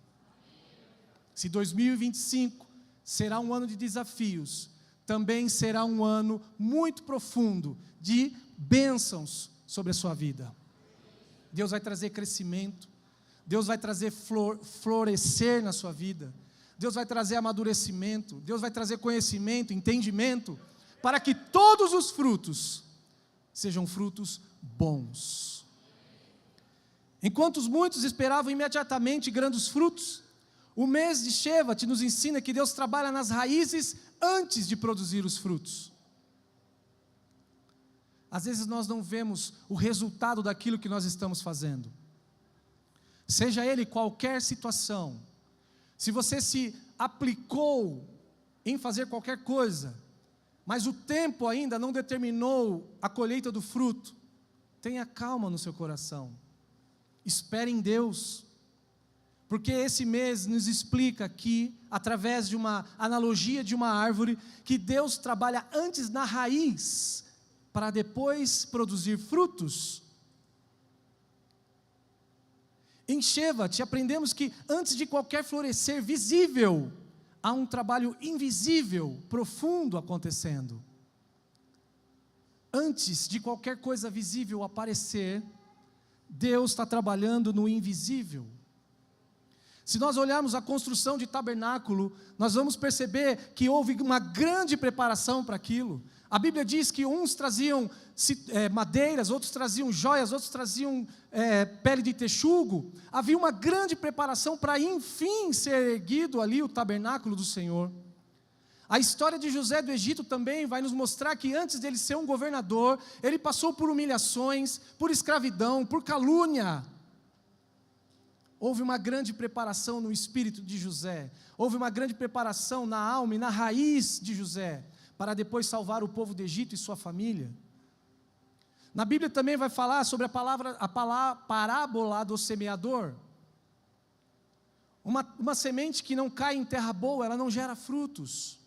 Se 2025 será um ano de desafios, também será um ano muito profundo de bênçãos sobre a sua vida. Deus vai trazer crescimento, Deus vai trazer florescer na sua vida, Deus vai trazer amadurecimento, Deus vai trazer conhecimento, entendimento, para que todos os frutos sejam frutos bons. Enquanto muitos esperavam imediatamente grandes frutos, o mês de Shevat nos ensina que Deus trabalha nas raízes antes de produzir os frutos. Às vezes nós não vemos o resultado daquilo que nós estamos fazendo. Seja ele qualquer situação, se você se aplicou em fazer qualquer coisa, mas o tempo ainda não determinou a colheita do fruto, tenha calma no seu coração, espere em Deus, porque esse mês nos explica aqui, através de uma analogia de uma árvore, que Deus trabalha antes na raiz, para depois produzir frutos. Em Shevat, aprendemos que antes de qualquer florescer visível, há um trabalho invisível, profundo acontecendo. Antes de qualquer coisa visível aparecer, Deus está trabalhando no invisível. Se nós olharmos a construção de tabernáculo, nós vamos perceber que houve uma grande preparação para aquilo. A Bíblia diz que uns traziam madeiras, outros traziam joias, outros traziam pele de texugo. Havia uma grande preparação para, enfim, ser erguido ali o tabernáculo do Senhor. A história de José do Egito também vai nos mostrar que antes dele ser um governador, ele passou por humilhações, por escravidão, por calúnia. Houve uma grande preparação no espírito de José, houve uma grande preparação na alma e na raiz de José, para depois salvar o povo do Egito e sua família. Na Bíblia também vai falar sobre a parábola do semeador. Uma semente que não cai em terra boa, ela não gera frutos.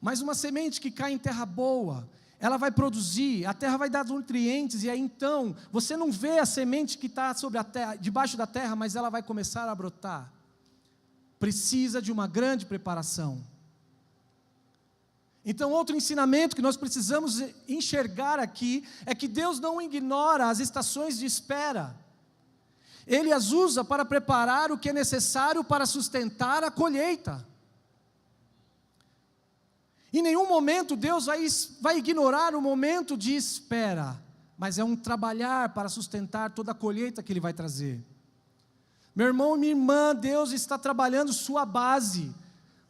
Mas uma semente que cai em terra boa, ela vai produzir, a terra vai dar nutrientes, e aí então, você não vê a semente que está sobre a terra, debaixo da terra, mas ela vai começar a brotar. Precisa de uma grande preparação. Então, outro ensinamento que nós precisamos enxergar aqui, é que Deus não ignora as estações de espera. Ele as usa para preparar o que é necessário para sustentar a colheita. Em nenhum momento Deus vai ignorar o momento de espera, mas é um trabalhar para sustentar toda a colheita que Ele vai trazer. Meu irmão e minha irmã, Deus está trabalhando sua base,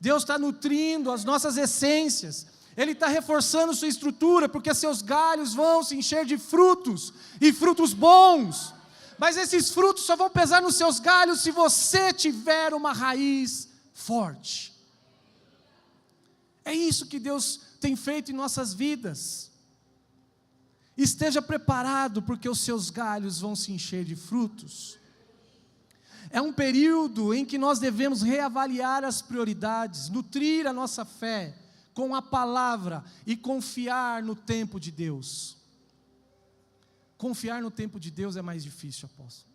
Deus está nutrindo as nossas essências, Ele está reforçando sua estrutura, porque seus galhos vão se encher de frutos, e frutos bons. Mas esses frutos só vão pesar nos seus galhos se você tiver uma raiz forte. É isso que Deus tem feito em nossas vidas. Esteja preparado, porque os seus galhos vão se encher de frutos. É um período em que nós devemos reavaliar as prioridades, nutrir a nossa fé com a palavra e confiar no tempo de Deus. Confiar no tempo de Deus é mais difícil, apóstolo.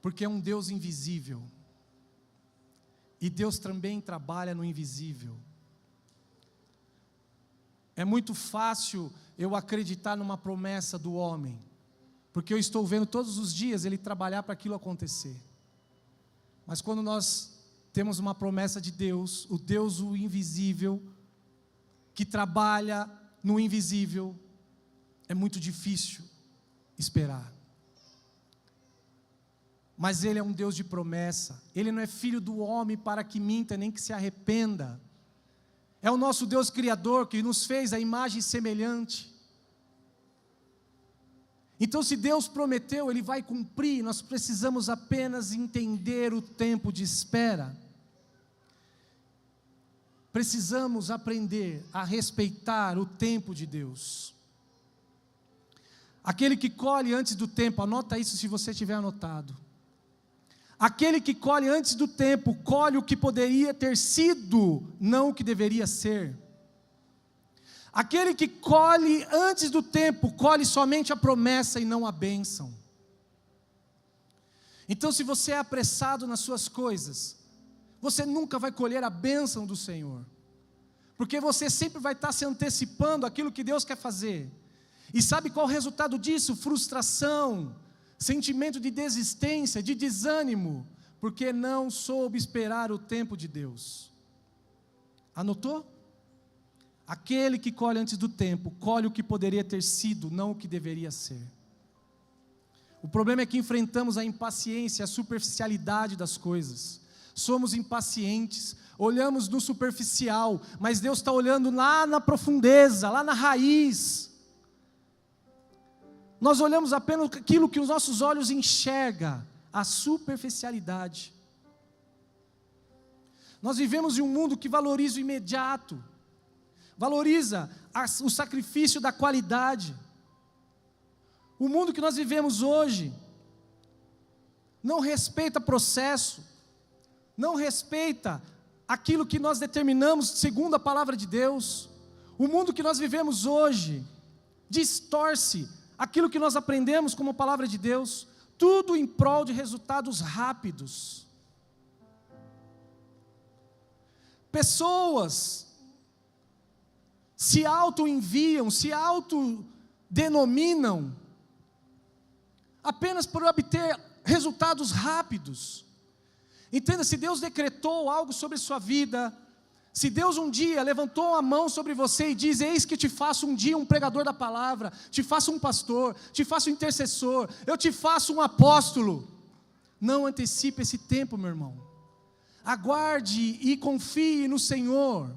Porque é um Deus invisível. E Deus também trabalha no invisível. É muito fácil eu acreditar numa promessa do homem, porque eu estou vendo todos os dias ele trabalhar para aquilo acontecer. Mas quando nós temos uma promessa de Deus, o Deus o invisível, que trabalha no invisível, é muito difícil esperar. Mas Ele é um Deus de promessa. Ele não é filho do homem para que minta, nem que se arrependa. É o nosso Deus Criador, que nos fez a imagem semelhante. Então, se Deus prometeu, Ele vai cumprir. Nós precisamos apenas entender o tempo de espera. Precisamos aprender a respeitar o tempo de Deus. Aquele que colhe antes do tempo, anota isso se você tiver anotado. Aquele que colhe antes do tempo, colhe o que poderia ter sido, não o que deveria ser. Aquele que colhe antes do tempo, colhe somente a promessa e não a bênção. Então, se você é apressado nas suas coisas, você nunca vai colher a bênção do Senhor, porque você sempre vai estar se antecipando àquilo que Deus quer fazer. E sabe qual é o resultado disso? Frustração, sentimento de desistência, de desânimo, porque não soube esperar o tempo de Deus. Anotou? Aquele que colhe antes do tempo, colhe o que poderia ter sido, não o que deveria ser. O problema é que enfrentamos a impaciência, a superficialidade das coisas. Somos impacientes, olhamos no superficial, mas Deus está olhando lá na profundeza, lá na raiz. Nós olhamos apenas aquilo que os nossos olhos enxergam, a superficialidade. Nós vivemos em um mundo que valoriza o imediato, valoriza o sacrifício da qualidade. O mundo que nós vivemos hoje não respeita processo, não respeita aquilo que nós determinamos segundo a palavra de Deus. O mundo que nós vivemos hoje distorce aquilo que nós aprendemos como palavra de Deus, tudo em prol de resultados rápidos. Pessoas se auto-enviam, se autodenominam, apenas por obter resultados rápidos. Entenda, se Deus decretou algo sobre a sua vida, se Deus um dia levantou a mão sobre você e diz: eis que te faço um dia um pregador da palavra, te faço um pastor, te faço um intercessor, eu te faço um apóstolo, não antecipe esse tempo, meu irmão. Aguarde e confie no Senhor.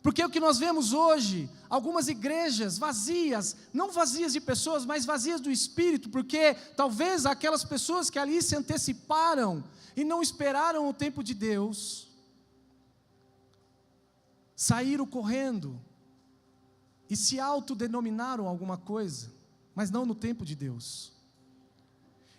Porque o que nós vemos hoje, algumas igrejas vazias, não vazias de pessoas, mas vazias do Espírito, porque talvez aquelas pessoas que ali se anteciparam e não esperaram o tempo de Deus, saíram correndo e se autodenominaram alguma coisa, mas não no tempo de Deus.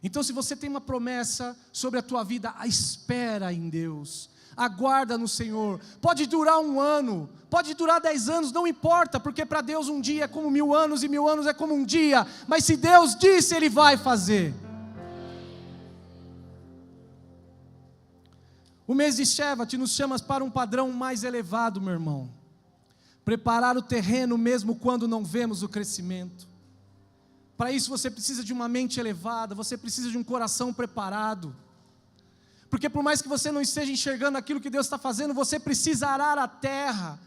Então, se você tem uma promessa sobre a tua vida, espera em Deus, aguarda no Senhor. Pode durar 1 ano, pode durar 10 anos, não importa, porque para Deus um dia é como 1000 anos, e 1000 anos é como um dia, mas se Deus disse, Ele vai fazer. O mês de Shevat nos chama para um padrão mais elevado, meu irmão. Preparar o terreno mesmo quando não vemos o crescimento. Para isso você precisa de uma mente elevada, você precisa de um coração preparado. Porque por mais que você não esteja enxergando aquilo que Deus está fazendo, você precisa arar a terra.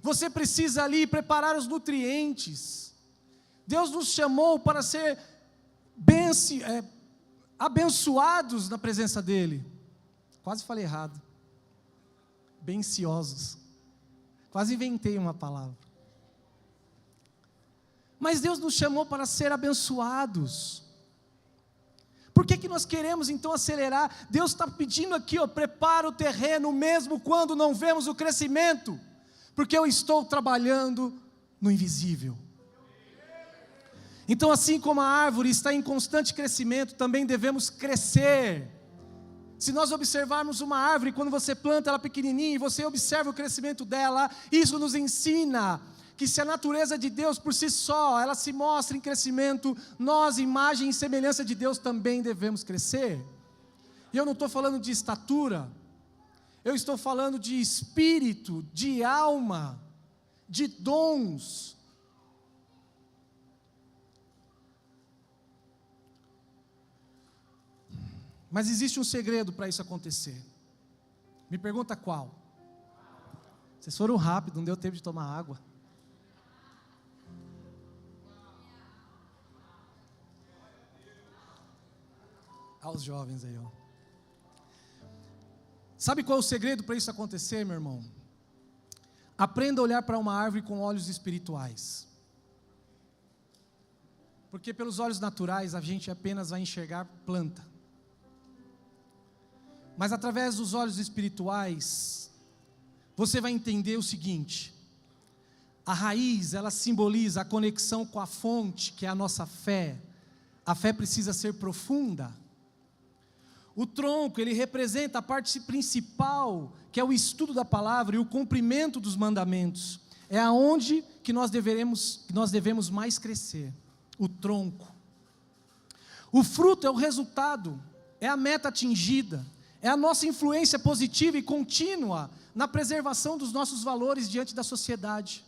Você precisa ali preparar os nutrientes. Deus nos chamou para ser abençoados na presença dEle. Quase falei errado. Benciosos. Quase inventei uma palavra. Mas Deus nos chamou para ser abençoados. Por que nós queremos então acelerar? Deus está pedindo aqui, prepara o terreno mesmo quando não vemos o crescimento. Porque eu estou trabalhando no invisível. Então, assim como a árvore está em constante crescimento, também devemos crescer. Se nós observarmos uma árvore, quando você planta ela pequenininha e você observa o crescimento dela, isso nos ensina que se a natureza de Deus por si só, ela se mostra em crescimento, nós, imagem e semelhança de Deus, também devemos crescer. E eu não estou falando de estatura, eu estou falando de espírito, de alma, de dons. Mas existe um segredo para isso acontecer. Me pergunta qual? Vocês foram rápido, não deu tempo de tomar água. Aos jovens aí, ó. Sabe qual é o segredo para isso acontecer, meu irmão? Aprenda a olhar para uma árvore com olhos espirituais. Porque pelos olhos naturais a gente apenas vai enxergar planta. Mas através dos olhos espirituais, você vai entender o seguinte: a raiz, ela simboliza a conexão com a fonte, que é a nossa fé. A fé precisa ser profunda. O tronco, ele representa a parte principal, que é o estudo da palavra e o cumprimento dos mandamentos. É aonde que nós devemos mais crescer. O tronco. O fruto é o resultado, é a meta atingida. É a nossa influência positiva e contínua na preservação dos nossos valores diante da sociedade.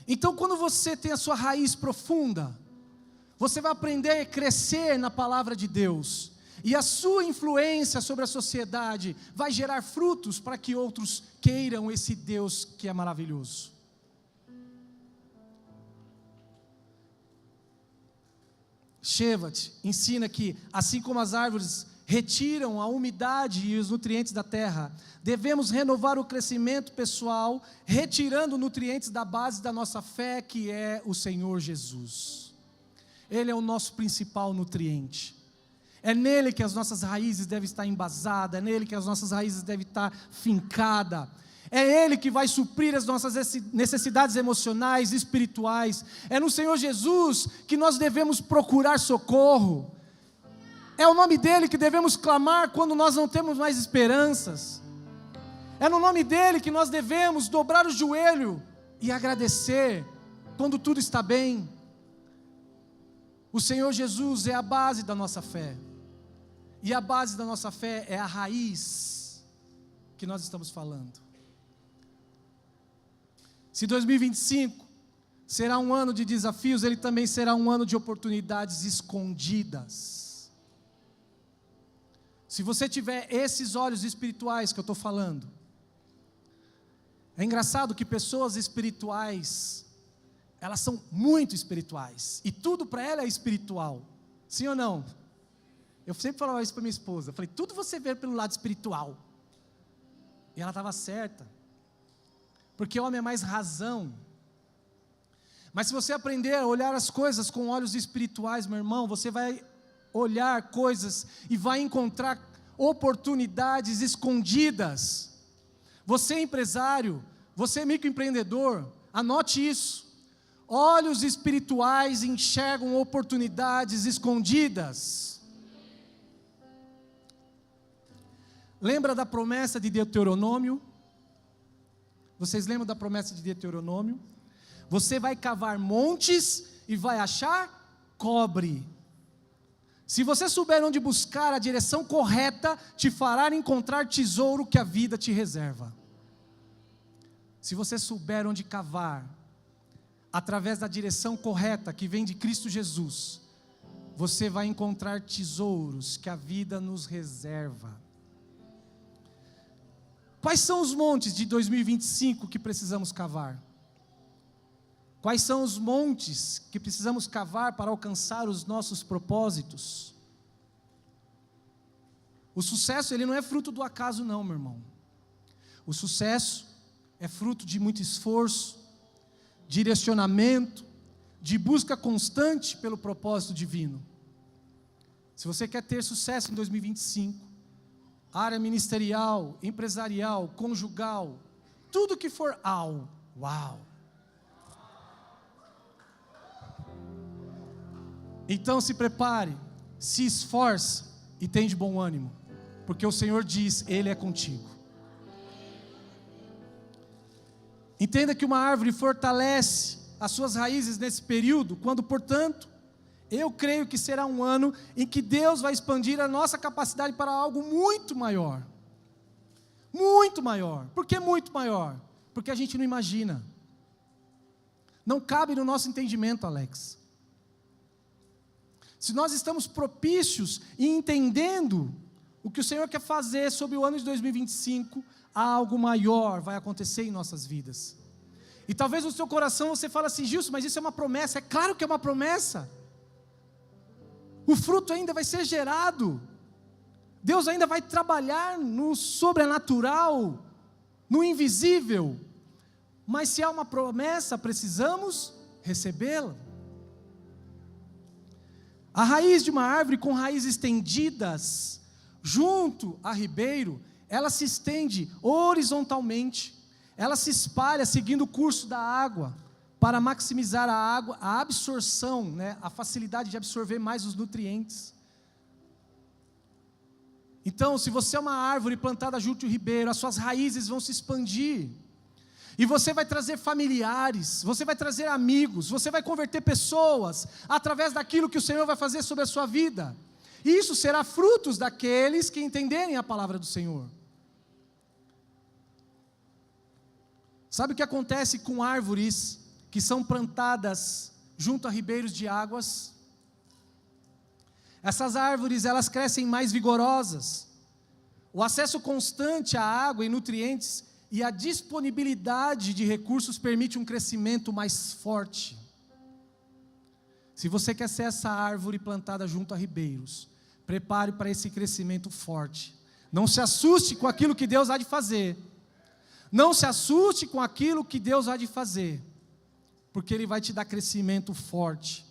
Então, quando você tem a sua raiz profunda, você vai aprender a crescer na palavra de Deus. E a sua influência sobre a sociedade vai gerar frutos para que outros queiram esse Deus que é maravilhoso. Shevat ensina que, assim como as árvores retiram a umidade e os nutrientes da terra, devemos renovar o crescimento pessoal, retirando nutrientes da base da nossa fé, que é o Senhor Jesus. Ele é o nosso principal nutriente. É nele que as nossas raízes devem estar embasadas, é nele que as nossas raízes devem estar fincadas. É Ele que vai suprir as nossas necessidades emocionais e espirituais. É no Senhor Jesus que nós devemos procurar socorro. É o nome dEle que devemos clamar quando nós não temos mais esperanças. É no nome dEle que nós devemos dobrar o joelho e agradecer quando tudo está bem. O Senhor Jesus é a base da nossa fé. E a base da nossa fé é a raiz que nós estamos falando. Se 2025 será um ano de desafios, ele também será um ano de oportunidades escondidas. Se você tiver esses olhos espirituais que eu estou falando, é engraçado que pessoas espirituais, elas são muito espirituais, e tudo para ela é espiritual, sim ou não? Eu sempre falava isso para minha esposa, eu falei, tudo você vê pelo lado espiritual, e ela estava certa, porque o homem é mais razão. Mas se você aprender a olhar as coisas com olhos espirituais, meu irmão, você vai olhar coisas e vai encontrar oportunidades escondidas. Você é empresário, você é microempreendedor, anote isso. Olhos espirituais enxergam oportunidades escondidas. Lembra da promessa de Deuteronômio? Vocês lembram da promessa de Deuteronômio? Você vai cavar montes e vai achar cobre. Se você souber onde buscar, a direção correta te fará encontrar tesouro que a vida te reserva. Se você souber onde cavar, através da direção correta que vem de Cristo Jesus, você vai encontrar tesouros que a vida nos reserva. Quais são os montes de 2025 que precisamos cavar? Quais são os montes que precisamos cavar para alcançar os nossos propósitos? O sucesso, ele não é fruto do acaso não, meu irmão. O sucesso é fruto de muito esforço, direcionamento, de busca constante pelo propósito divino. Se você quer ter sucesso em 2025, área ministerial, empresarial, conjugal, tudo que for uau. Então se prepare, se esforce e tenha de bom ânimo, porque o Senhor diz, Ele é contigo. Entenda que uma árvore fortalece as suas raízes nesse período, quando, portanto, eu creio que será um ano em que Deus vai expandir a nossa capacidade para algo muito maior. Muito maior. Por que muito maior? Porque a gente não imagina. Não cabe no nosso entendimento, Alex. Se nós estamos propícios e entendendo o que o Senhor quer fazer sobre o ano de 2025, algo maior vai acontecer em nossas vidas. E talvez no seu coração você fale assim, Gilson, mas isso é uma promessa. É claro que é uma promessa. O fruto ainda vai ser gerado. Deus ainda vai trabalhar no sobrenatural, no invisível. Mas se há uma promessa, precisamos recebê-la. A raiz de uma árvore com raízes estendidas, junto a ribeiro, ela se estende horizontalmente, ela se espalha seguindo o curso da água, para maximizar a água, a absorção, a facilidade de absorver mais os nutrientes. Então, se você é uma árvore plantada junto ao ribeiro, as suas raízes vão se expandir, e você vai trazer familiares, você vai trazer amigos, você vai converter pessoas, através daquilo que o Senhor vai fazer sobre a sua vida, e isso será frutos daqueles que entenderem a palavra do Senhor. Sabe o que acontece com árvores que são plantadas junto a ribeiros de águas? Essas árvores, elas crescem mais vigorosas. O acesso constante à água e nutrientes e a disponibilidade de recursos permite um crescimento mais forte. Se você quer ser essa árvore plantada junto a ribeiros, prepare para esse crescimento forte. Não se assuste com aquilo que Deus há de fazer. Não se assuste com aquilo que Deus há de fazer, porque Ele vai te dar crescimento forte.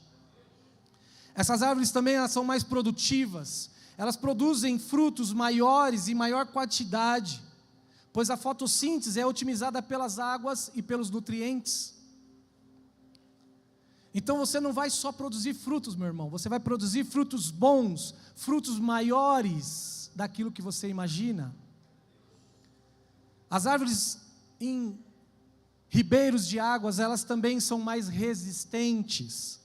Essas árvores também, elas são mais produtivas, elas produzem frutos maiores e maior quantidade, pois a fotossíntese é otimizada pelas águas e pelos nutrientes. Então você não vai só produzir frutos, meu irmão, você vai produzir frutos bons, frutos maiores daquilo que você imagina. As árvores em ribeiros de águas, elas também são mais resistentes,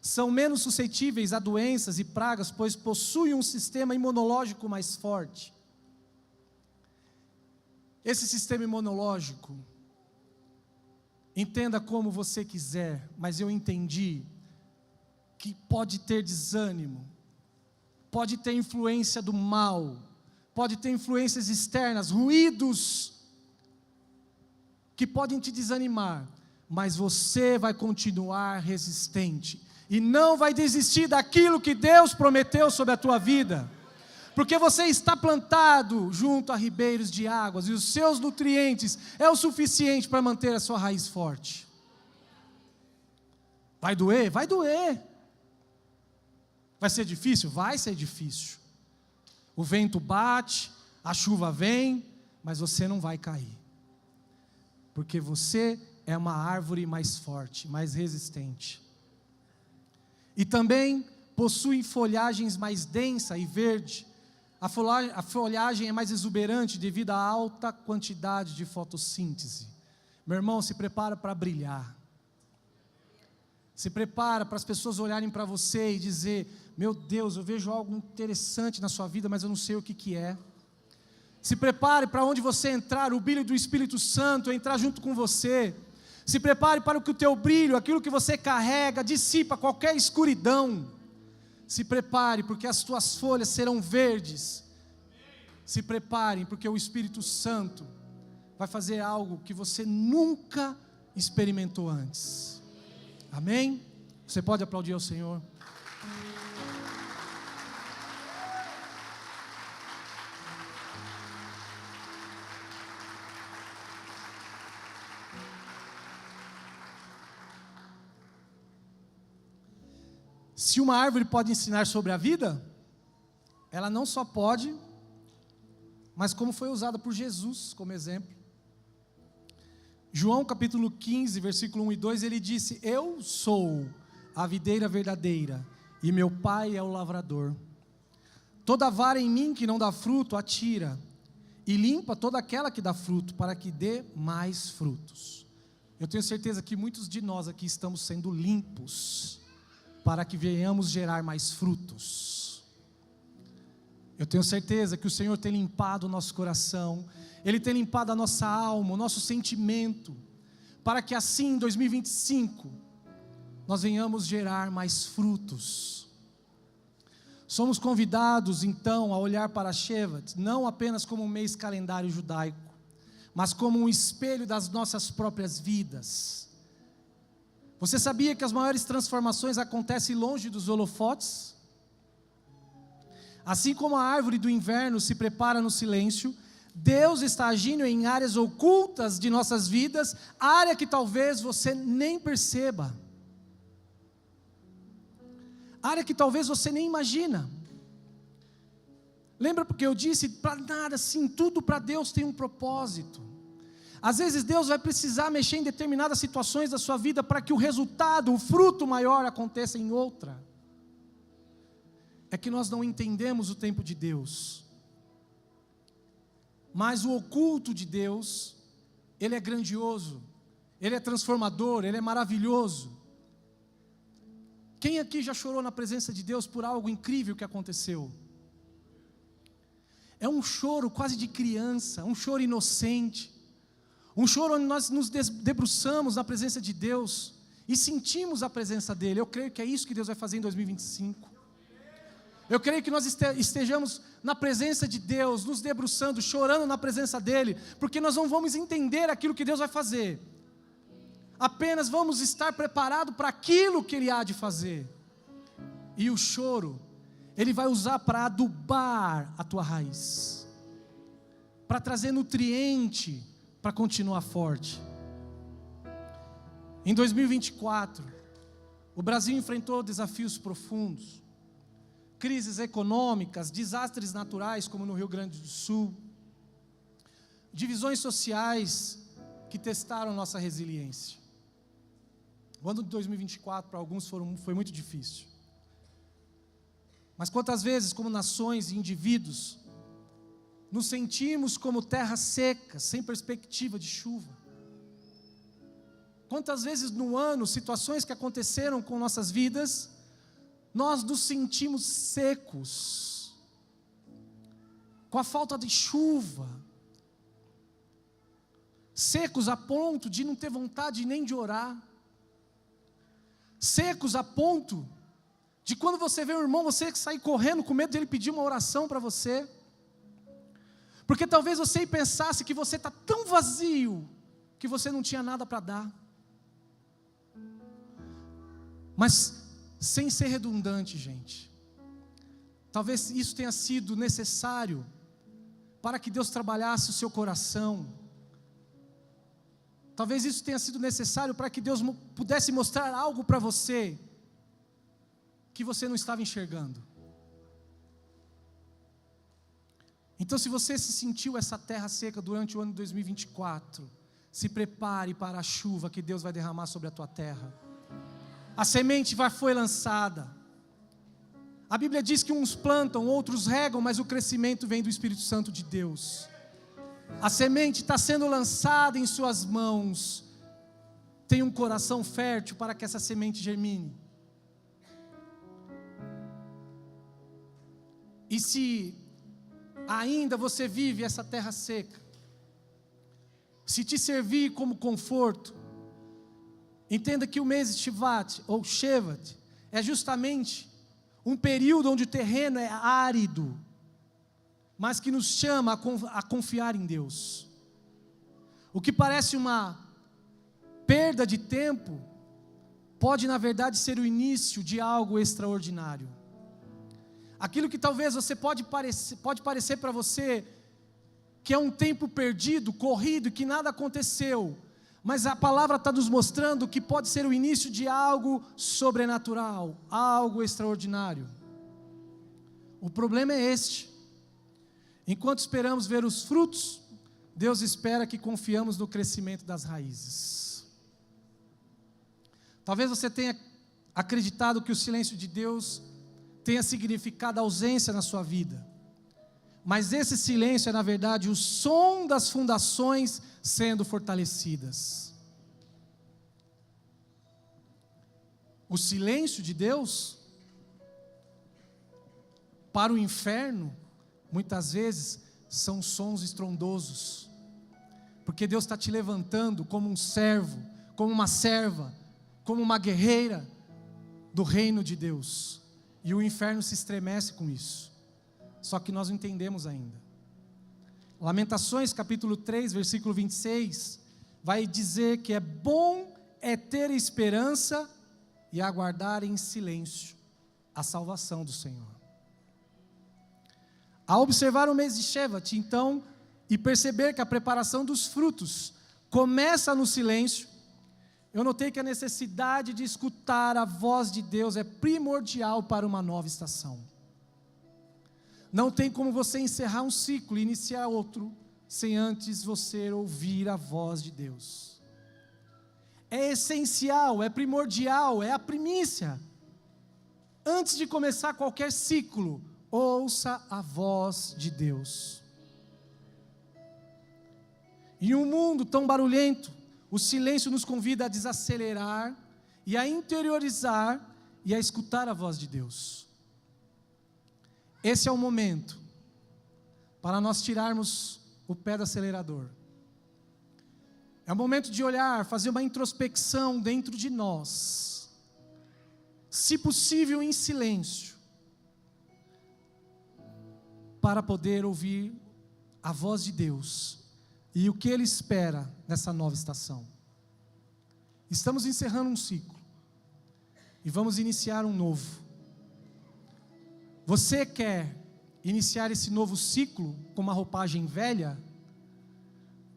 são menos suscetíveis a doenças e pragas, pois possuem um sistema imunológico mais forte. Esse sistema imunológico, entenda como você quiser, mas eu entendi que pode ter desânimo, pode ter influência do mal, pode ter influências externas, ruídos, que podem te desanimar, mas você vai continuar resistente, e não vai desistir daquilo que Deus prometeu sobre a tua vida, porque você está plantado junto a ribeiros de águas, e os seus nutrientes é o suficiente para manter a sua raiz forte. Vai doer? Vai doer. Vai ser difícil? Vai ser difícil. O vento bate, a chuva vem, mas você não vai cair, porque você é uma árvore mais forte, mais resistente. E também possui folhagens mais densa e verde. A folhagem é mais exuberante devido à alta quantidade de fotossíntese. Meu irmão, se prepara para brilhar. Se prepara para as pessoas olharem para você e dizer, meu Deus, eu vejo algo interessante na sua vida, mas eu não sei o que é. Se prepare para onde você entrar, o brilho do Espírito Santo entrar junto com você. Se prepare para que o teu brilho, aquilo que você carrega, dissipa qualquer escuridão. Se prepare, porque as tuas folhas serão verdes. Se preparem, porque o Espírito Santo vai fazer algo que você nunca experimentou antes. Amém? Você pode aplaudir ao Senhor? Se uma árvore pode ensinar sobre a vida, ela não só pode, mas como foi usada por Jesus como exemplo. João capítulo 15, versículo 1 e 2, ele disse: eu sou a videira verdadeira, e meu Pai é o lavrador. Toda vara em mim que não dá fruto, atira, e limpa toda aquela que dá fruto, para que dê mais frutos. Eu tenho certeza que muitos de nós aqui estamos sendo limpos, para que venhamos gerar mais frutos. Eu tenho certeza que o Senhor tem limpado o nosso coração, Ele tem limpado a nossa alma, o nosso sentimento, para que assim em 2025, nós venhamos gerar mais frutos. Somos convidados então a olhar para Shevat, não apenas como um mês calendário judaico, mas como um espelho das nossas próprias vidas. Você sabia que as maiores transformações acontecem longe dos holofotes? Assim como a árvore do inverno se prepara no silêncio, Deus está agindo em áreas ocultas de nossas vidas, área que talvez você nem perceba, área que talvez você nem imagina. Lembra porque eu disse, para nada assim, tudo para Deus tem um propósito. Às vezes Deus vai precisar mexer em determinadas situações da sua vida para que o resultado, o fruto maior aconteça em outra. É que nós não entendemos o tempo de Deus. Mas o oculto de Deus, Ele é grandioso, Ele é transformador, Ele é maravilhoso. Quem aqui já chorou na presença de Deus por algo incrível que aconteceu? É um choro quase de criança, um choro inocente, um choro onde nós nos debruçamos na presença de Deus e sentimos a presença dEle. Eu creio que é isso que Deus vai fazer em 2025. Eu creio que nós estejamos na presença de Deus, nos debruçando, chorando na presença dEle, porque nós não vamos entender aquilo que Deus vai fazer, apenas vamos estar preparados para aquilo que Ele há de fazer. E o choro, Ele vai usar para adubar a tua raiz, para trazer nutriente, para continuar forte. Em 2024, o Brasil enfrentou desafios profundos, crises econômicas, desastres naturais como no Rio Grande do Sul, divisões sociais que testaram nossa resiliência. O ano de 2024 para alguns foi muito difícil. Mas quantas vezes, como nações e indivíduos, nos sentimos como terra seca, sem perspectiva de chuva? Quantas vezes no ano, situações que aconteceram com nossas vidas, nós nos sentimos secos, com a falta de chuva, secos a ponto de não ter vontade nem de orar, secos a ponto de quando você vê um irmão, você sair correndo com medo de ele pedir uma oração para você, porque talvez você pensasse que você está tão vazio, que você não tinha nada para dar. Mas, sem ser redundante, gente, talvez isso tenha sido necessário para que Deus trabalhasse o seu coração. Talvez isso tenha sido necessário para que Deus pudesse mostrar algo para você que você não estava enxergando. Então, se você se sentiu essa terra seca durante o ano de 2024, se prepare para a chuva que Deus vai derramar sobre a tua terra. A semente foi lançada. A Bíblia diz que uns plantam, outros regam, mas o crescimento vem do Espírito Santo de Deus. A semente está sendo lançada em suas mãos. Tenha um coração fértil para que essa semente germine. E se ainda você vive essa terra seca, se te servir como conforto, entenda que o mês Shevat, ou Shevat, é justamente um período onde o terreno é árido, mas que nos chama a confiar em Deus. O que parece uma perda de tempo, pode na verdade ser o início de algo extraordinário. Aquilo que talvez pode parecer para você que é um tempo perdido, corrido, que nada aconteceu, Mas a palavra está nos mostrando que pode ser o início de algo sobrenatural, algo extraordinário. O problema é este: enquanto esperamos ver os frutos, Deus espera que confiamos no crescimento das raízes. Talvez você tenha acreditado que o silêncio de Deus tenha significado ausência na sua vida, mas esse silêncio é, na verdade, o som das fundações sendo fortalecidas. O silêncio de Deus, para o inferno, muitas vezes, são sons estrondosos, porque Deus está te levantando como um servo, como uma serva, como uma guerreira do reino de Deus, e o inferno se estremece com isso, só que nós não entendemos ainda. Lamentações capítulo 3, versículo 26, vai dizer que é bom ter esperança e aguardar em silêncio a salvação do Senhor. Ao observar o mês de Shevat, então, e perceber que a preparação dos frutos começa no silêncio, eu notei que a necessidade de escutar a voz de Deus é primordial para uma nova estação. Não tem como você encerrar um ciclo e iniciar outro, sem antes você ouvir a voz de Deus. É essencial, é primordial, é a primícia. Antes de começar qualquer ciclo, ouça a voz de Deus. Em um mundo tão barulhento, o silêncio nos convida a desacelerar e a interiorizar e a escutar a voz de Deus. Esse é o momento para nós tirarmos o pé do acelerador. É o momento de olhar, fazer uma introspecção dentro de nós, se possível em silêncio, para poder ouvir a voz de Deus e o que Ele espera nessa nova estação. Estamos encerrando um ciclo e vamos iniciar um novo. Você quer iniciar esse novo ciclo com uma roupagem velha?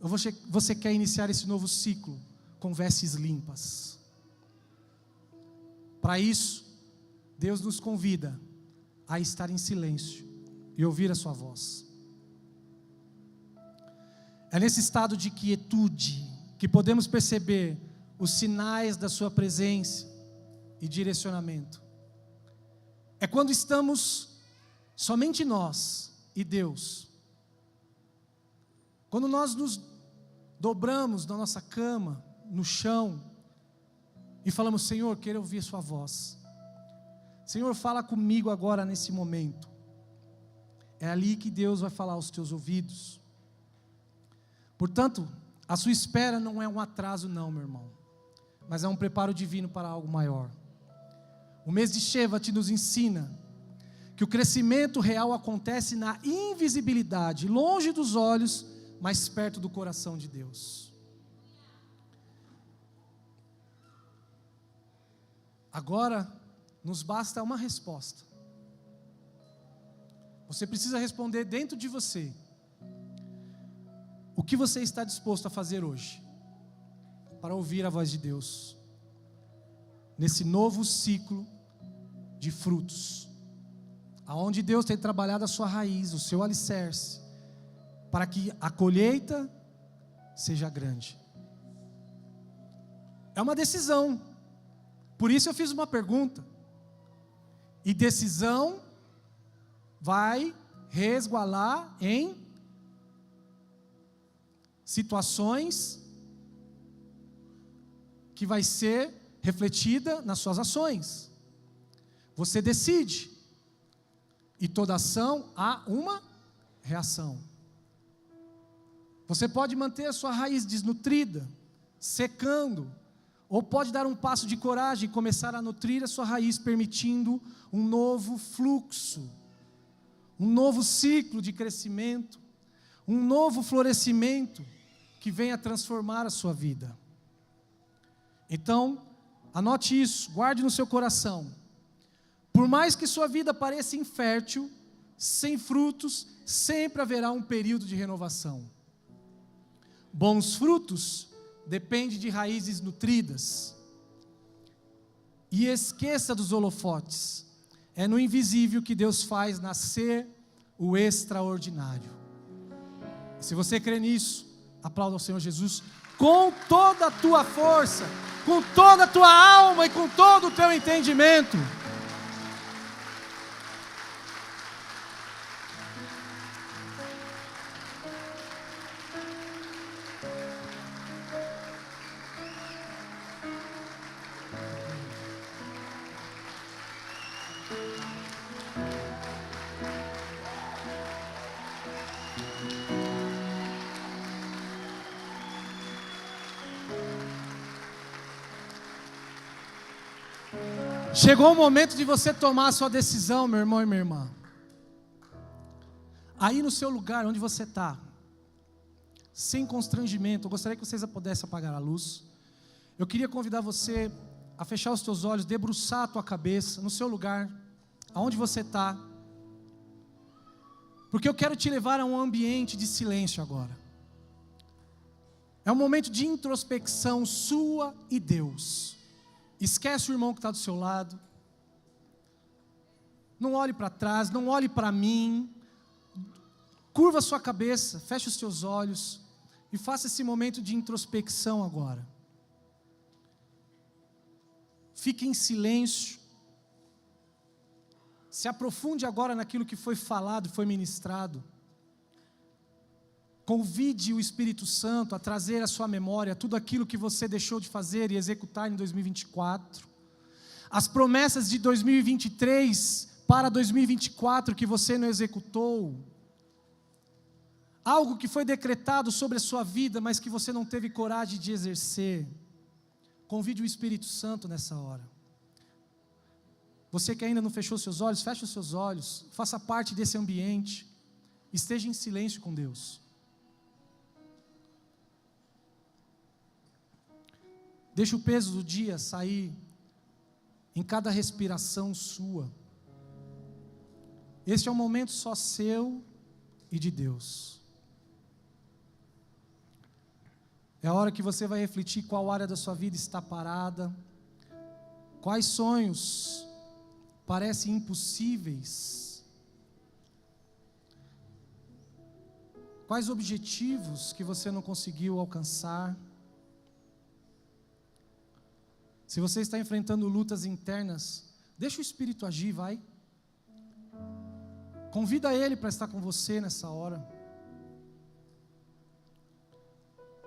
Ou você quer iniciar esse novo ciclo com vestes limpas? Para isso, Deus nos convida a estar em silêncio e ouvir a sua voz. É nesse estado de quietude que podemos perceber os sinais da sua presença e direcionamento. É quando estamos somente nós e Deus. Quando nós nos dobramos na nossa cama, no chão, e falamos: Senhor, quero ouvir a sua voz. Senhor, fala comigo agora nesse momento. É ali que Deus vai falar aos teus ouvidos. Portanto, a sua espera não é um atraso não, meu irmão, mas é um preparo divino para algo maior. O mês de Shevat nos ensina que o crescimento real acontece na invisibilidade, longe dos olhos, mas perto do coração de Deus. Agora, nos basta uma resposta. Você precisa responder dentro de você. O que você está disposto a fazer hoje para ouvir a voz de Deus nesse novo ciclo de frutos, aonde Deus tem trabalhado a sua raiz, o seu alicerce, para que a colheita seja grande? É uma decisão. Por isso eu fiz uma pergunta. E decisão vai resguardar em situações que vai ser refletida nas suas ações. Você decide, e toda ação há uma reação. Você pode manter a sua raiz desnutrida, secando, ou pode dar um passo de coragem e começar a nutrir a sua raiz, permitindo um novo fluxo, um novo ciclo de crescimento, um novo florescimento que venha transformar a sua vida. Então, anote isso, guarde no seu coração. Por mais que sua vida pareça infértil, sem frutos, sempre haverá um período de renovação. Bons frutos depende de raízes nutridas. E esqueça dos holofotes. É no invisível que Deus faz nascer o extraordinário. Se você crê nisso, aplauda ao Senhor Jesus com toda a tua força, com toda a tua alma e com todo o teu entendimento. Chegou o momento de você tomar a sua decisão, meu irmão e minha irmã. Aí no seu lugar, onde você está, sem constrangimento, eu gostaria que vocês pudessem apagar a luz. Eu queria convidar você a fechar os teus olhos, debruçar a tua cabeça, no seu lugar, aonde você está. Porque eu quero te levar a um ambiente de silêncio agora. É um momento de introspecção sua e Deus. Esquece o irmão que está do seu lado. Não olhe para trás, não olhe para mim. Curva a sua cabeça, feche os seus olhos e faça esse momento de introspecção agora. Fique em silêncio. Se aprofunde agora naquilo que foi falado, foi ministrado. Convide o Espírito Santo a trazer à sua memória tudo aquilo que você deixou de fazer e executar em 2024. As promessas de 2023 para 2024 que você não executou. Algo que foi decretado sobre a sua vida, mas que você não teve coragem de exercer. Convide o Espírito Santo nessa hora. Você que ainda não fechou seus olhos, feche os seus olhos. Faça parte desse ambiente. Esteja em silêncio com Deus. Deixa o peso do dia sair em cada respiração sua. Este é um momento só seu e de Deus. É a hora que você vai refletir qual área da sua vida está parada, quais sonhos parecem impossíveis, quais objetivos que você não conseguiu alcançar. Se você está enfrentando lutas internas, deixa o Espírito agir, vai. Convida Ele para estar com você nessa hora.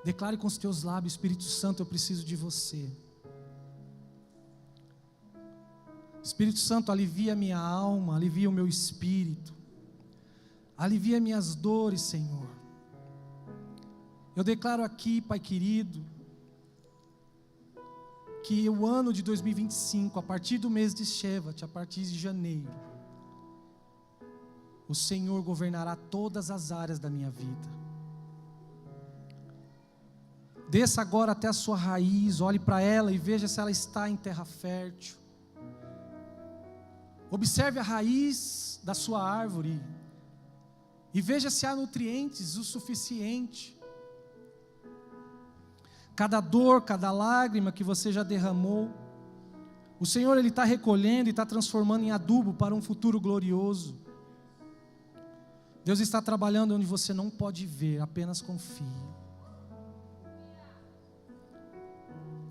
Declare com os teus lábios: Espírito Santo, eu preciso de você. Espírito Santo, alivia minha alma, alivia o meu espírito, alivia minhas dores, Senhor. Eu declaro aqui, Pai querido, que o ano de 2025, a partir do mês de Shevat, a partir de janeiro, o Senhor governará todas as áreas da minha vida. Desça agora até a sua raiz, olhe para ela e veja se ela está em terra fértil. Observe a raiz da sua árvore e veja se há nutrientes o suficiente. Cada dor, cada lágrima que você já derramou, o Senhor Ele está recolhendo e está transformando em adubo para um futuro glorioso. Deus está trabalhando onde você não pode ver, apenas confie.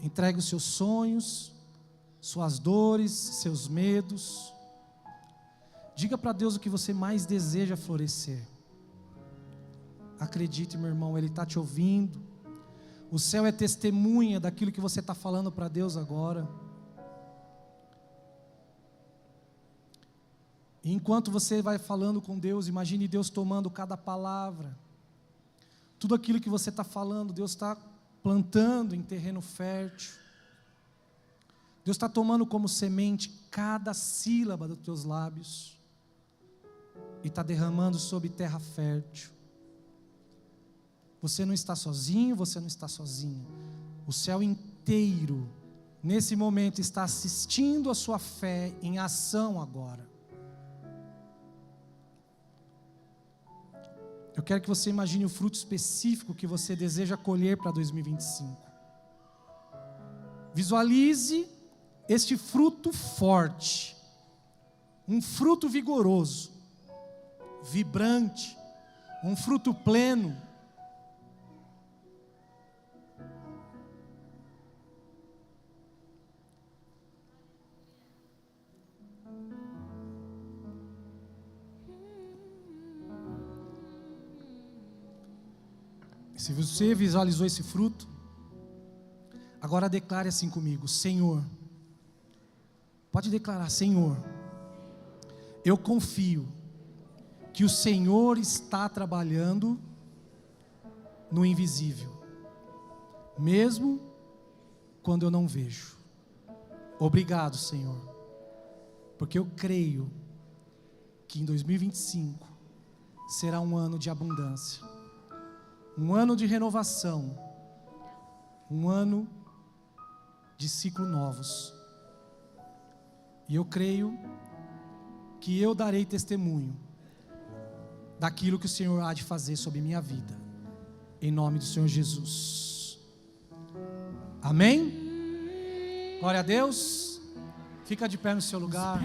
Entregue os seus sonhos, suas dores, seus medos. Diga para Deus o que você mais deseja florescer. Acredite, meu irmão, Ele está te ouvindo. O céu é testemunha daquilo que você está falando para Deus agora. E enquanto você vai falando com Deus, imagine Deus tomando cada palavra. Tudo aquilo que você está falando, Deus está plantando em terreno fértil. Deus está tomando como semente cada sílaba dos teus lábios e está derramando sobre terra fértil. Você não está sozinho, você não está sozinho. O céu inteiro, nesse momento, está assistindo a sua fé em ação agora. Eu quero que você imagine o fruto específico que você deseja colher para 2025. Visualize este fruto forte, um fruto vigoroso, vibrante, um fruto pleno. Se você visualizou esse fruto, agora declare assim comigo: Senhor, pode declarar: Senhor, eu confio que o Senhor está trabalhando no invisível, mesmo quando eu não vejo. Obrigado, Senhor, porque eu creio que em 2025 será um ano de abundância, um ano de renovação, um ano de ciclos novos. E eu creio que eu darei testemunho daquilo que o Senhor há de fazer sobre minha vida, em nome do Senhor Jesus. Amém? Glória a Deus. Fica de pé no seu lugar.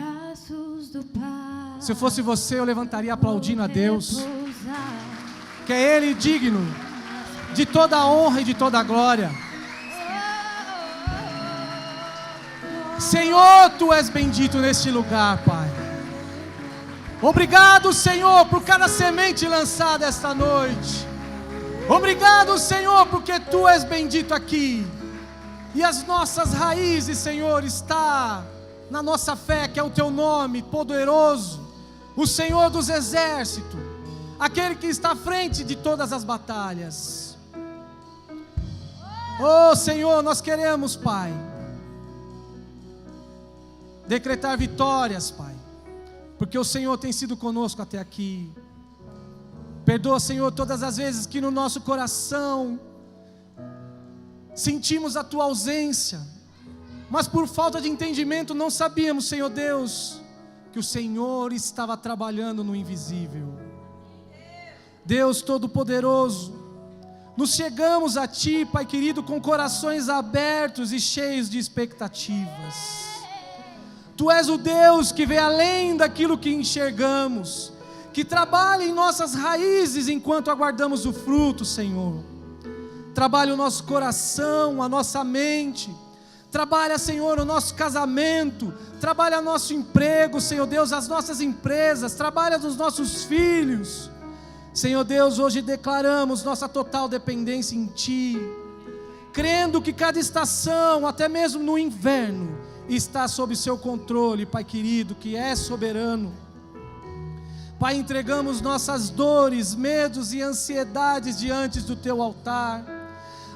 Se eu fosse você, eu levantaria aplaudindo a Deus, que é Ele digno de toda a honra e de toda a glória. Senhor, Tu és bendito neste lugar, Pai. Obrigado, Senhor, por cada semente lançada esta noite. Obrigado, Senhor, porque Tu és bendito aqui. E as nossas raízes, Senhor, está na nossa fé, que é o Teu nome poderoso, o Senhor dos exércitos, aquele que está à frente de todas as batalhas. Oh, Senhor, nós queremos, Pai, decretar vitórias, Pai, porque o Senhor tem sido conosco até aqui. Perdoa, Senhor, todas as vezes que no nosso coração sentimos a Tua ausência, mas por falta de entendimento não sabíamos, Senhor Deus, que o Senhor estava trabalhando no invisível. Deus Todo-Poderoso, nos chegamos a Ti, Pai querido, com corações abertos e cheios de expectativas. Tu és o Deus que vê além daquilo que enxergamos, que trabalha em nossas raízes enquanto aguardamos o fruto, Senhor. Trabalha o nosso coração, a nossa mente. Trabalha, Senhor, o nosso casamento. Trabalha o nosso emprego, Senhor Deus, as nossas empresas. Trabalha nos nossos filhos. Senhor Deus, hoje declaramos nossa total dependência em Ti, crendo que cada estação, até mesmo no inverno, está sob Seu controle, Pai querido, que é soberano. Pai, entregamos nossas dores, medos e ansiedades diante do Teu altar.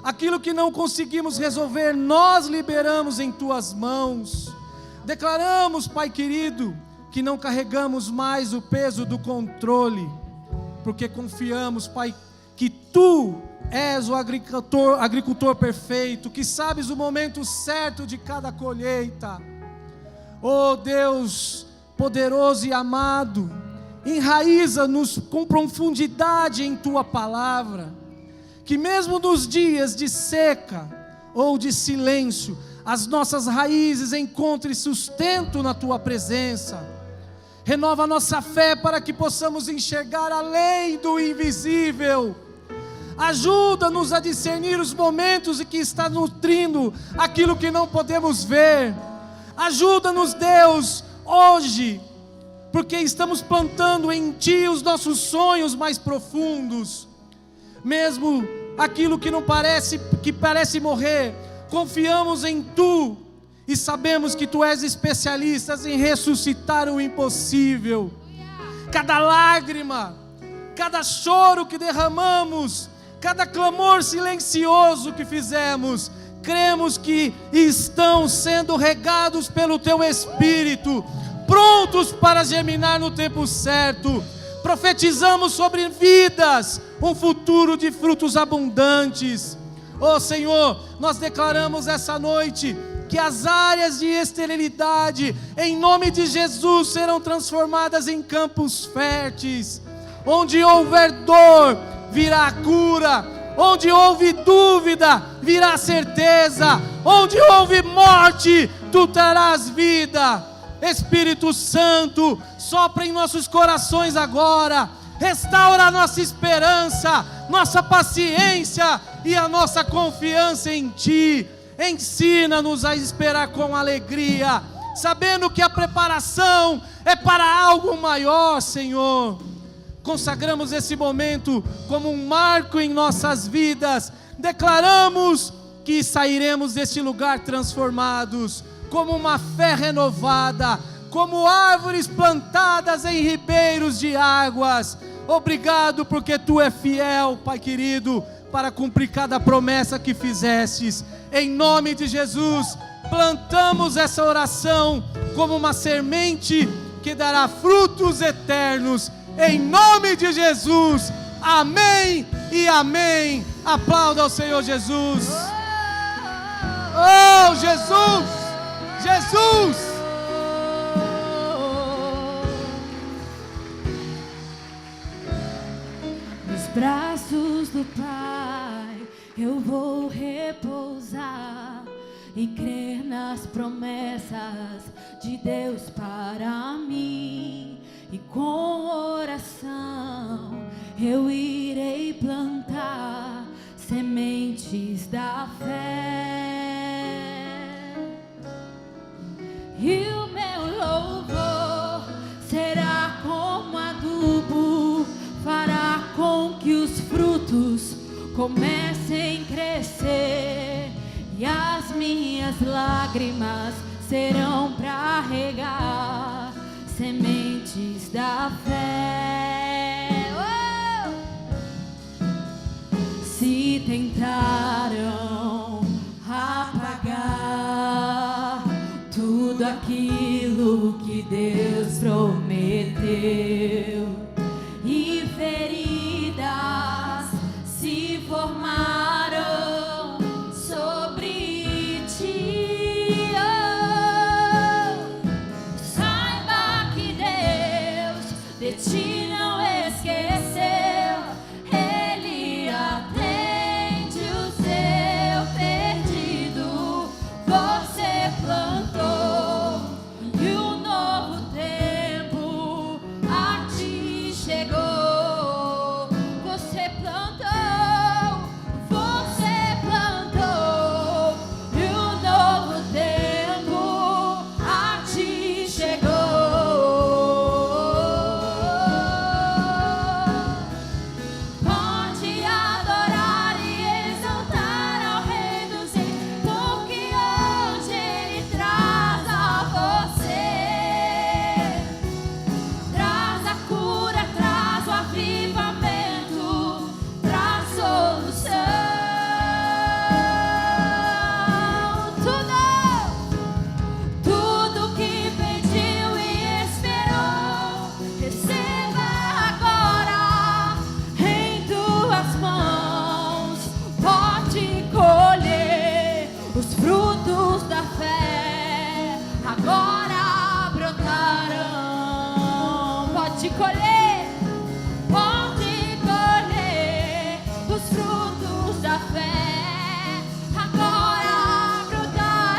Aquilo que não conseguimos resolver, nós liberamos em Tuas mãos. Declaramos, Pai querido, que não carregamos mais o peso do controle, porque confiamos, Pai, que Tu és o agricultor perfeito, que sabes o momento certo de cada colheita. Oh Deus poderoso e amado, enraiza-nos com profundidade em Tua palavra, que mesmo nos dias de seca ou de silêncio, as nossas raízes encontrem sustento na Tua presença. Renova a nossa fé para que possamos enxergar além do invisível. Ajuda-nos a discernir os momentos em que está nutrindo aquilo que não podemos ver. Ajuda-nos, Deus, hoje, porque estamos plantando em Ti os nossos sonhos mais profundos. Mesmo aquilo que parece morrer, confiamos em Tu e sabemos que Tu és especialista em ressuscitar o impossível. Cada lágrima, cada choro que derramamos, cada clamor silencioso que fizemos, cremos que estão sendo regados pelo Teu Espírito, prontos para germinar no tempo certo. Profetizamos sobre vidas um futuro de frutos abundantes. Oh Senhor, nós declaramos essa noite que as áreas de esterilidade, em nome de Jesus, serão transformadas em campos férteis. Onde houver dor, virá a cura. Onde houve dúvida, virá certeza. Onde houve morte, tu trarás vida. Espírito Santo, sopra em nossos corações agora. Restaura a nossa esperança, nossa paciência e a nossa confiança em Ti. Ensina-nos a esperar com alegria, sabendo que a preparação é para algo maior, Senhor. Consagramos esse momento como um marco em nossas vidas. Declaramos que sairemos deste lugar transformados, como uma fé renovada, como árvores plantadas em ribeiros de águas. Obrigado porque Tu é fiel, Pai querido, para cumprir cada promessa que fizestes. Em nome de Jesus, plantamos essa oração como uma semente que dará frutos eternos. Em nome de Jesus, amém e amém. Aplauda ao Senhor Jesus. Oh, Jesus, Jesus. Nos braços do Pai eu vou repousar e crer nas promessas de Deus para mim. E com oração eu irei plantar sementes da fé. E o meu louvor será como adubo, fará com que os frutos comecem a crescer. E as minhas lágrimas serão para regar sementes da fé. Se tentaram apagar tudo aquilo que Deus prometeu, e feridas se formaram sobre ti, saiba que Deus de ti não esqueceu. Ele atende o seu pedido. Você plantou e um novo tempo a ti chegou. Você plantou e um novo tempo a ti chegou. Pode adorar e exaltar ao Rei dos Reis, porque hoje Ele traz a você, traz a cura, traz o avivamento, traz solução. Tudo que pediu e esperou, receba agora em tuas mãos. Pode colher os frutos da fé, agora brotarão. Pode colher os frutos da fé, agora brotarão.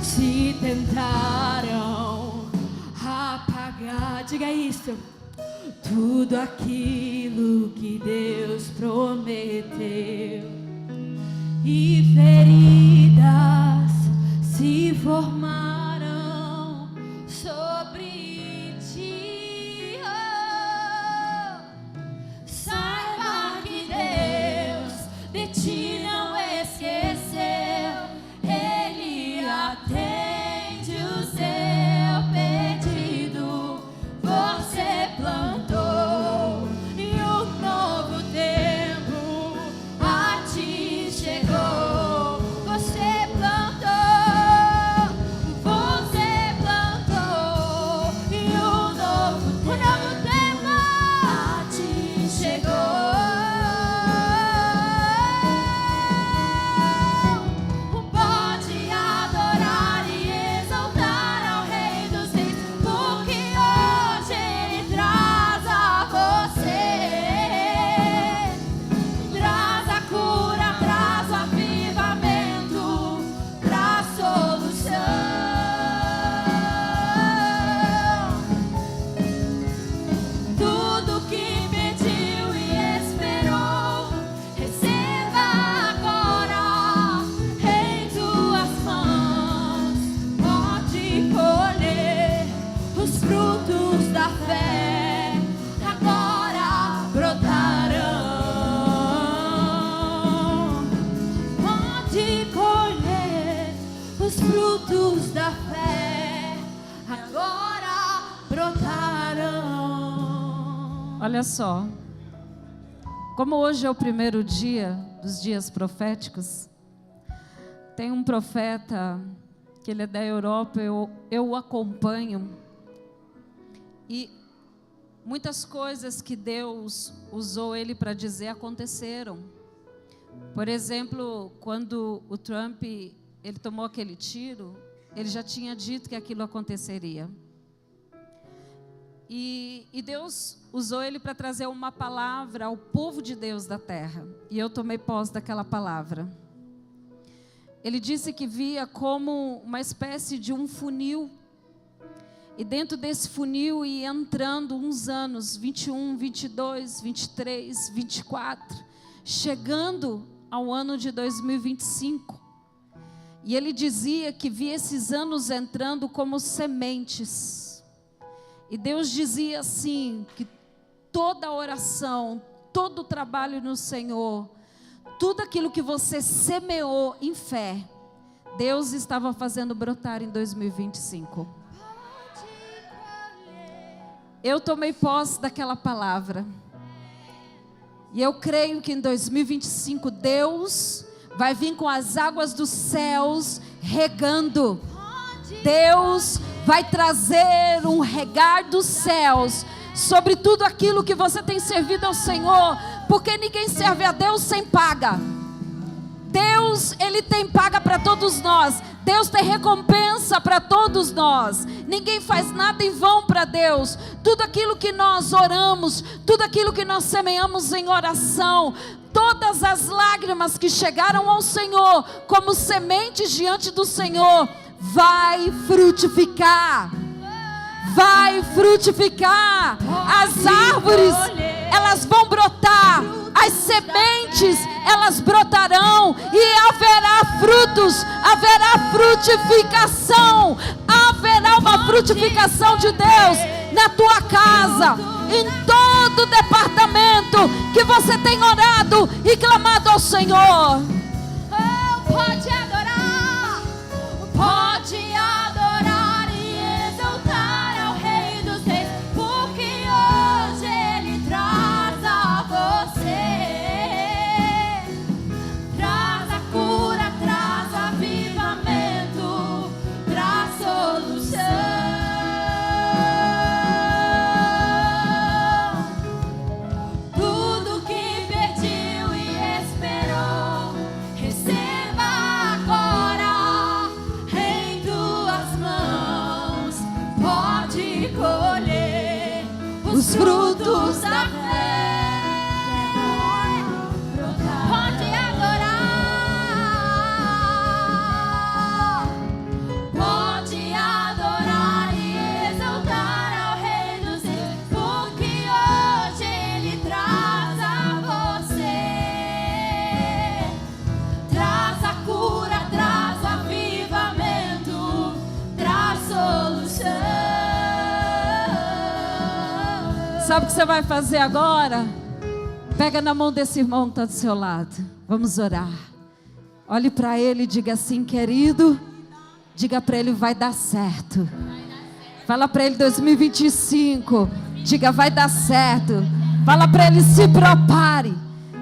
Se tentaram apagar, diga isso, tudo aquilo que Deus prometeu, e feridas se formaram sobre ti. Saiba que Deus de ti não esqueceu. Ele atende o seu pedido. Você plantou e um novo tempo a ti chegou. Você plantou brotarão. Olha só, como hoje é o primeiro dia dos dias proféticos, tem um profeta que ele é da Europa, eu o acompanho, e muitas coisas que Deus usou ele para dizer aconteceram. Por exemplo, quando o Trump ele tomou aquele tiro, ele já tinha dito que aquilo aconteceria. E Deus usou ele para trazer uma palavra ao povo de Deus da terra. E eu tomei posse daquela palavra. Ele disse que via como uma espécie de um funil. E dentro desse funil ia entrando uns anos, 21, 22, 23, 24, chegando ao ano de 2025. E ele dizia que via esses anos entrando como sementes. E Deus dizia assim, que toda oração, todo o trabalho no Senhor, tudo aquilo que você semeou em fé, Deus estava fazendo brotar em 2025. Eu tomei posse daquela palavra. E eu creio que em 2025 Deus vai vir com as águas dos céus regando. Deus vai trazer um regar dos céus sobre tudo aquilo que você tem servido ao Senhor, porque ninguém serve a Deus sem paga. Deus, Ele tem paga para todos nós. Deus tem recompensa para todos nós. Ninguém faz nada em vão para Deus. Tudo aquilo que nós oramos, tudo aquilo que nós semeamos em oração, todas as lágrimas que chegaram ao Senhor como sementes diante do Senhor, vai frutificar. Vai frutificar. As árvores, elas vão brotar. As sementes, elas brotarão e haverá frutos, haverá frutificação, haverá uma frutificação de Deus na tua casa, em todo departamento que você tem orado e clamado ao Senhor. Pode adorar, pode adorar e exaltar ao Rei dos Reis, porque hoje Ele traz a você. Traz a cura, traz avivamento, traz solução. Tudo que pediu e esperou, receba agora em tuas mãos. Pode colher os frutos da fé. Pode adorar, pode adorar e exaltar ao Rei dos Reis, porque hoje Ele traz a você. Traz a cura, traz o avivamento, traz solução. Sabe o que você vai fazer agora? Pega na mão desse irmão que está do seu lado. Vamos orar. Olhe para ele e diga assim: querido, diga para ele, vai dar certo. Fala para ele 2025. Diga, vai dar certo. Fala para ele, se prepare.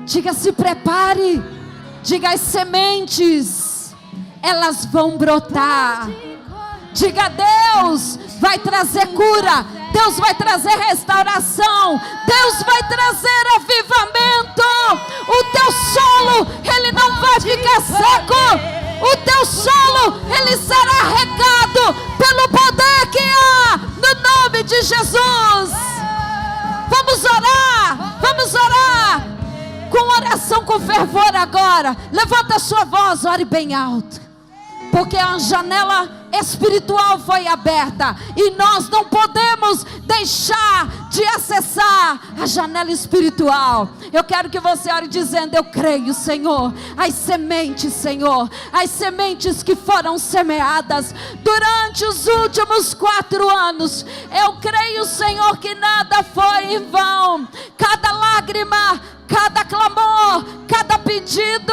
Diga, se prepare. Diga, as sementes, elas vão brotar. Diga, Deus vai trazer cura. Deus vai trazer restauração. Deus vai trazer avivamento. O teu solo, ele não vai ficar seco. O teu solo, ele será regado pelo poder que há no nome de Jesus. Vamos orar. Vamos orar. Com oração, com fervor agora. Levanta a sua voz, ore bem alto. Porque a janela espiritual foi aberta e nós não podemos deixar de acessar a janela espiritual. Eu quero que você ore dizendo: eu creio, Senhor, as sementes, Senhor, as sementes que foram semeadas durante os últimos 4 anos. Eu creio, Senhor, que nada foi em vão. Cada lágrima, cada clamor, cada pedido,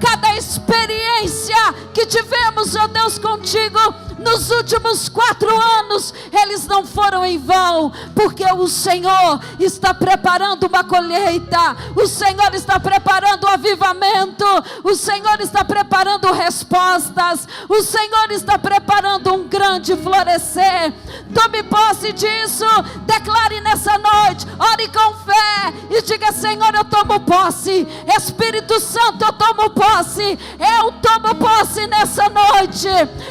cada experiência que tivemos, ó Deus, contigo, nos últimos 4 anos, eles não foram em vão, porque o Senhor está preparando uma colheita, o Senhor está preparando um avivamento, o Senhor está preparando respostas, o Senhor está preparando um grande florescer. Tome posse disso, declare nessa noite, ore com fé e diga: Senhor, eu tomo posse, Espírito Santo, eu tomo posse, eu tomo posse nessa noite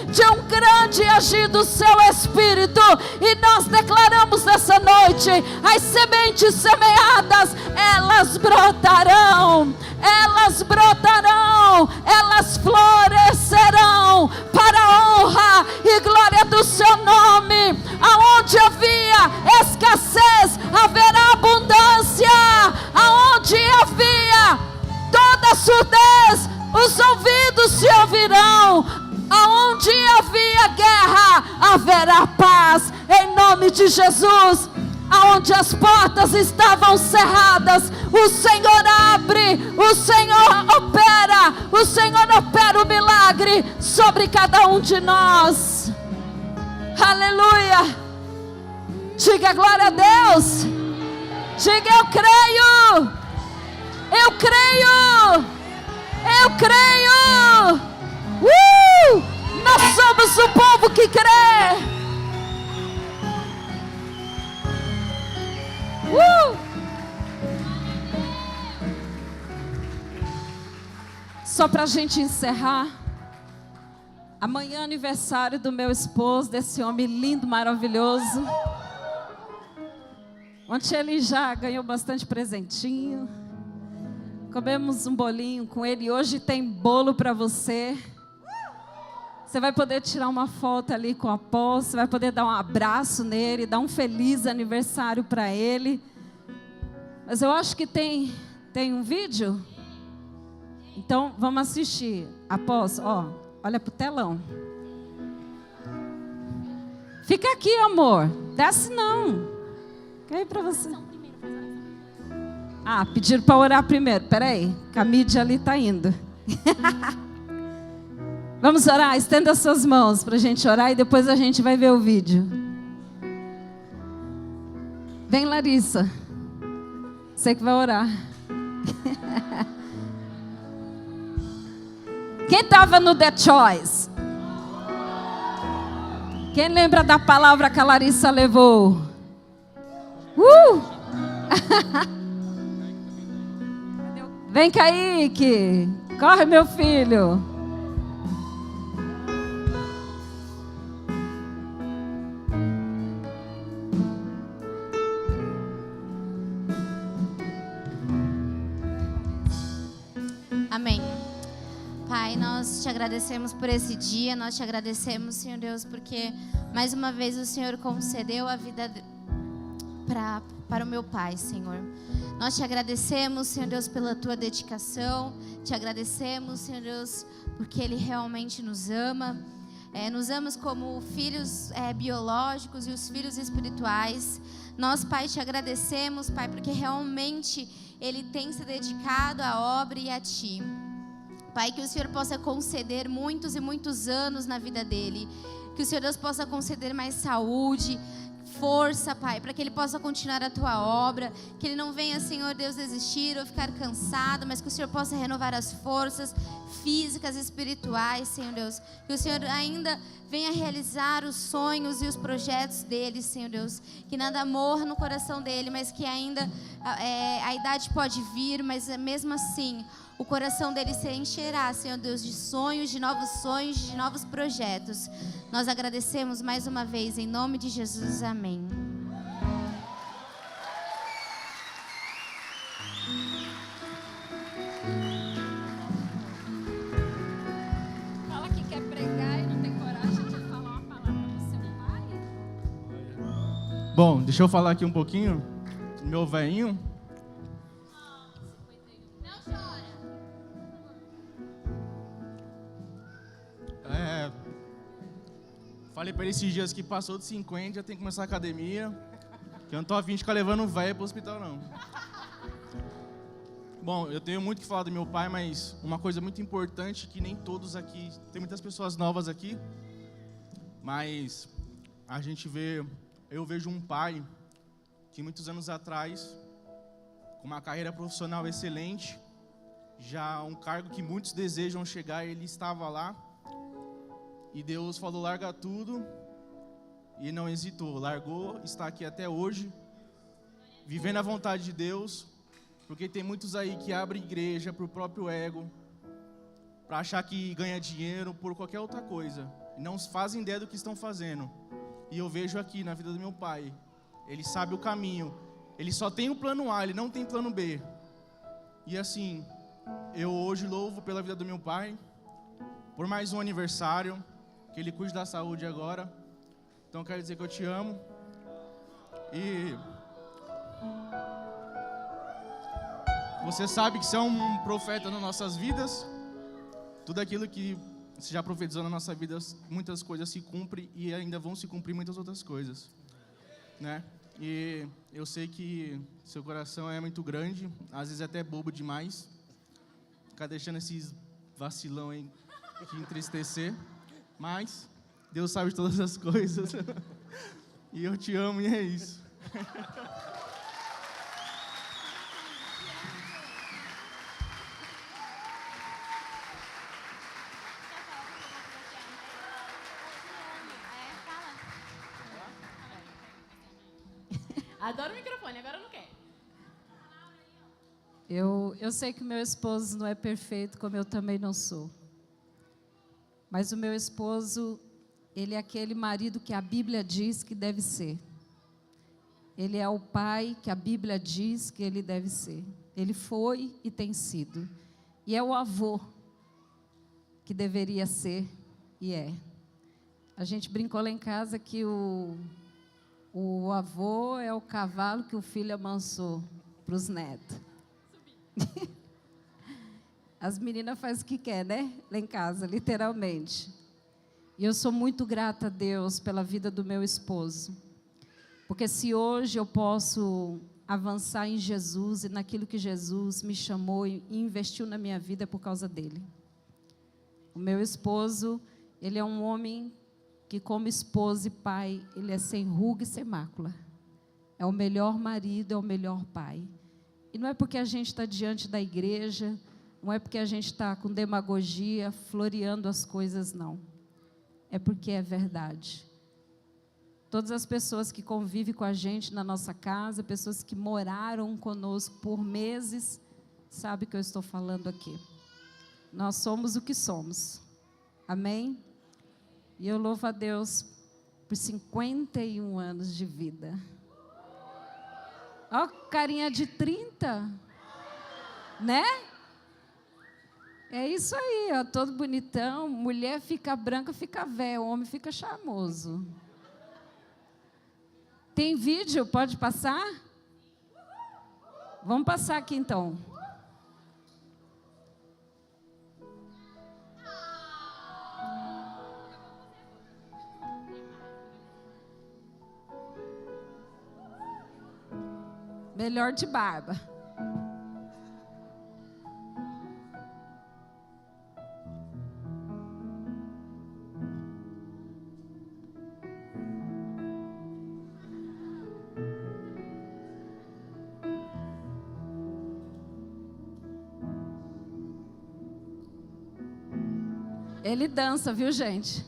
de um grande agir do seu Espírito, e nós declaramos nessa noite: as sementes semeadas, elas brotarão, elas brotarão, elas florescerão para a honra e glória do seu nome. Aonde havia escassez, haverá abundância. Aonde havia toda surdez, os ouvidos se ouvirão. Aonde havia guerra, haverá paz, em nome de Jesus. Aonde as portas estavam cerradas, o Senhor abre, o Senhor opera o milagre sobre cada um de nós. Aleluia. Diga glória a Deus. Diga: eu creio, eu creio, eu creio. Nós somos o povo que crê. Só para a gente encerrar, amanhã é aniversário do meu esposo, desse homem lindo, maravilhoso. Ontem ele já ganhou bastante presentinho. Comemos um bolinho com ele. Hoje tem bolo para você. Você vai poder tirar uma foto ali com o apóstolo. Você vai poder dar um abraço nele, dar um feliz aniversário para ele. Mas eu acho que tem um vídeo. Então vamos assistir. Apóstolo, ó, olha pro telão. Fica aqui, amor. Desce não. Quer ir para você? Ah, pediram para orar primeiro. Peraí, que a mídia ali está indo. Vamos orar? Estenda suas mãos para a gente orar e depois a gente vai ver o vídeo. Vem, Larissa. Você que vai orar. Quem estava no The Choice? Quem lembra da palavra que a Larissa levou? Vem, Kaique. Corre, meu filho. Amém. Pai, nós te agradecemos por esse dia, nós te agradecemos, Senhor Deus, porque mais uma vez o Senhor concedeu a vida para o meu pai, Senhor. Nós te agradecemos, Senhor Deus, pela tua dedicação, te agradecemos, Senhor Deus, porque Ele realmente nos ama. Nos amamos como filhos biológicos e os filhos espirituais. Nós, Pai, te agradecemos, Pai, porque realmente Ele tem se dedicado à obra e a Ti. Pai, que o Senhor possa conceder muitos e muitos anos na vida dele. Que o Senhor Deus possa conceder mais saúde, força, Pai, para que ele possa continuar a tua obra. Que ele não venha, Senhor Deus, desistir ou ficar cansado, mas que o Senhor possa renovar as forças físicas e espirituais, Senhor Deus. Que o Senhor ainda venha realizar os sonhos e os projetos dele, Senhor Deus. Que nada morra no coração dele, mas que ainda a idade pode vir, mas mesmo assim o coração dele se encherá, Senhor Deus, de sonhos, de novos projetos. Nós agradecemos mais uma vez, em nome de Jesus, amém. Fala que quer pregar e não tem coragem de falar uma palavra do seu pai. Bom, deixa eu falar aqui um pouquinho do meu velhinho. Falei pra ele esses dias que passou de 50, já tem que começar a academia. Que eu não tô afim de ficar levando um velho pro hospital, não. Bom, eu tenho muito que falar do meu pai, mas uma coisa muito importante que nem todos aqui, tem muitas pessoas novas aqui. mas eu vejo um pai que muitos anos atrás, com uma carreira profissional excelente, já um cargo que muitos desejam chegar, ele estava lá, e Deus falou: larga tudo, e não hesitou, largou, está aqui até hoje, vivendo a vontade de Deus, porque tem muitos aí que abrem igreja por próprio ego, para achar que ganha dinheiro por qualquer outra coisa, e não fazem ideia do que estão fazendo. E eu vejo aqui na vida do meu pai, ele sabe o caminho, ele só tem o plano A, ele não tem plano B. E assim, eu hoje louvo pela vida do meu pai, por mais um aniversário, que ele cuide da saúde agora. Então quero dizer que eu te amo. E você sabe que você é um profeta nas nossas vidas. Tudo aquilo que você já profetizou na nossa vida, muitas coisas se cumprem e ainda vão se cumprir muitas outras coisas, né? E eu sei que seu coração é muito grande, às vezes até bobo demais, ficar deixando esses vacilão aí te entristecer, mas Deus sabe de todas as coisas. E eu te amo e é isso. Adoro o microfone, agora não quer. Eu sei que meu esposo não é perfeito, como eu também não sou. Mas o meu esposo, ele é aquele marido que a Bíblia diz que deve ser. Ele é o pai que a Bíblia diz que ele deve ser. Ele foi e tem sido. E é o avô que deveria ser e é. A gente brincou lá em casa que o avô é o cavalo que o filho amansou para os netos. As meninas fazem o que quer, né? Lá em casa, literalmente. E eu sou muito grata a Deus pela vida do meu esposo. Porque se hoje eu posso avançar em Jesus e naquilo que Jesus me chamou e investiu na minha vida, é por causa dele. O meu esposo, ele é um homem que, como esposo e pai, ele é sem ruga e sem mácula. É o melhor marido, é o melhor pai. E não é porque a gente está diante da igreja, não é porque a gente está com demagogia, floreando as coisas, não. É porque é verdade. Todas as pessoas que convivem com a gente na nossa casa, pessoas que moraram conosco por meses, sabem o que eu estou falando aqui. Nós somos o que somos. Amém? E eu louvo a Deus por 51 anos de vida. Ó, carinha de 30, né? É isso aí, ó, todo bonitão. Mulher fica branca, fica velha, homem fica charmoso. Tem vídeo? Pode passar? Vamos passar aqui então. Melhor de barba. Ele dança, viu, gente?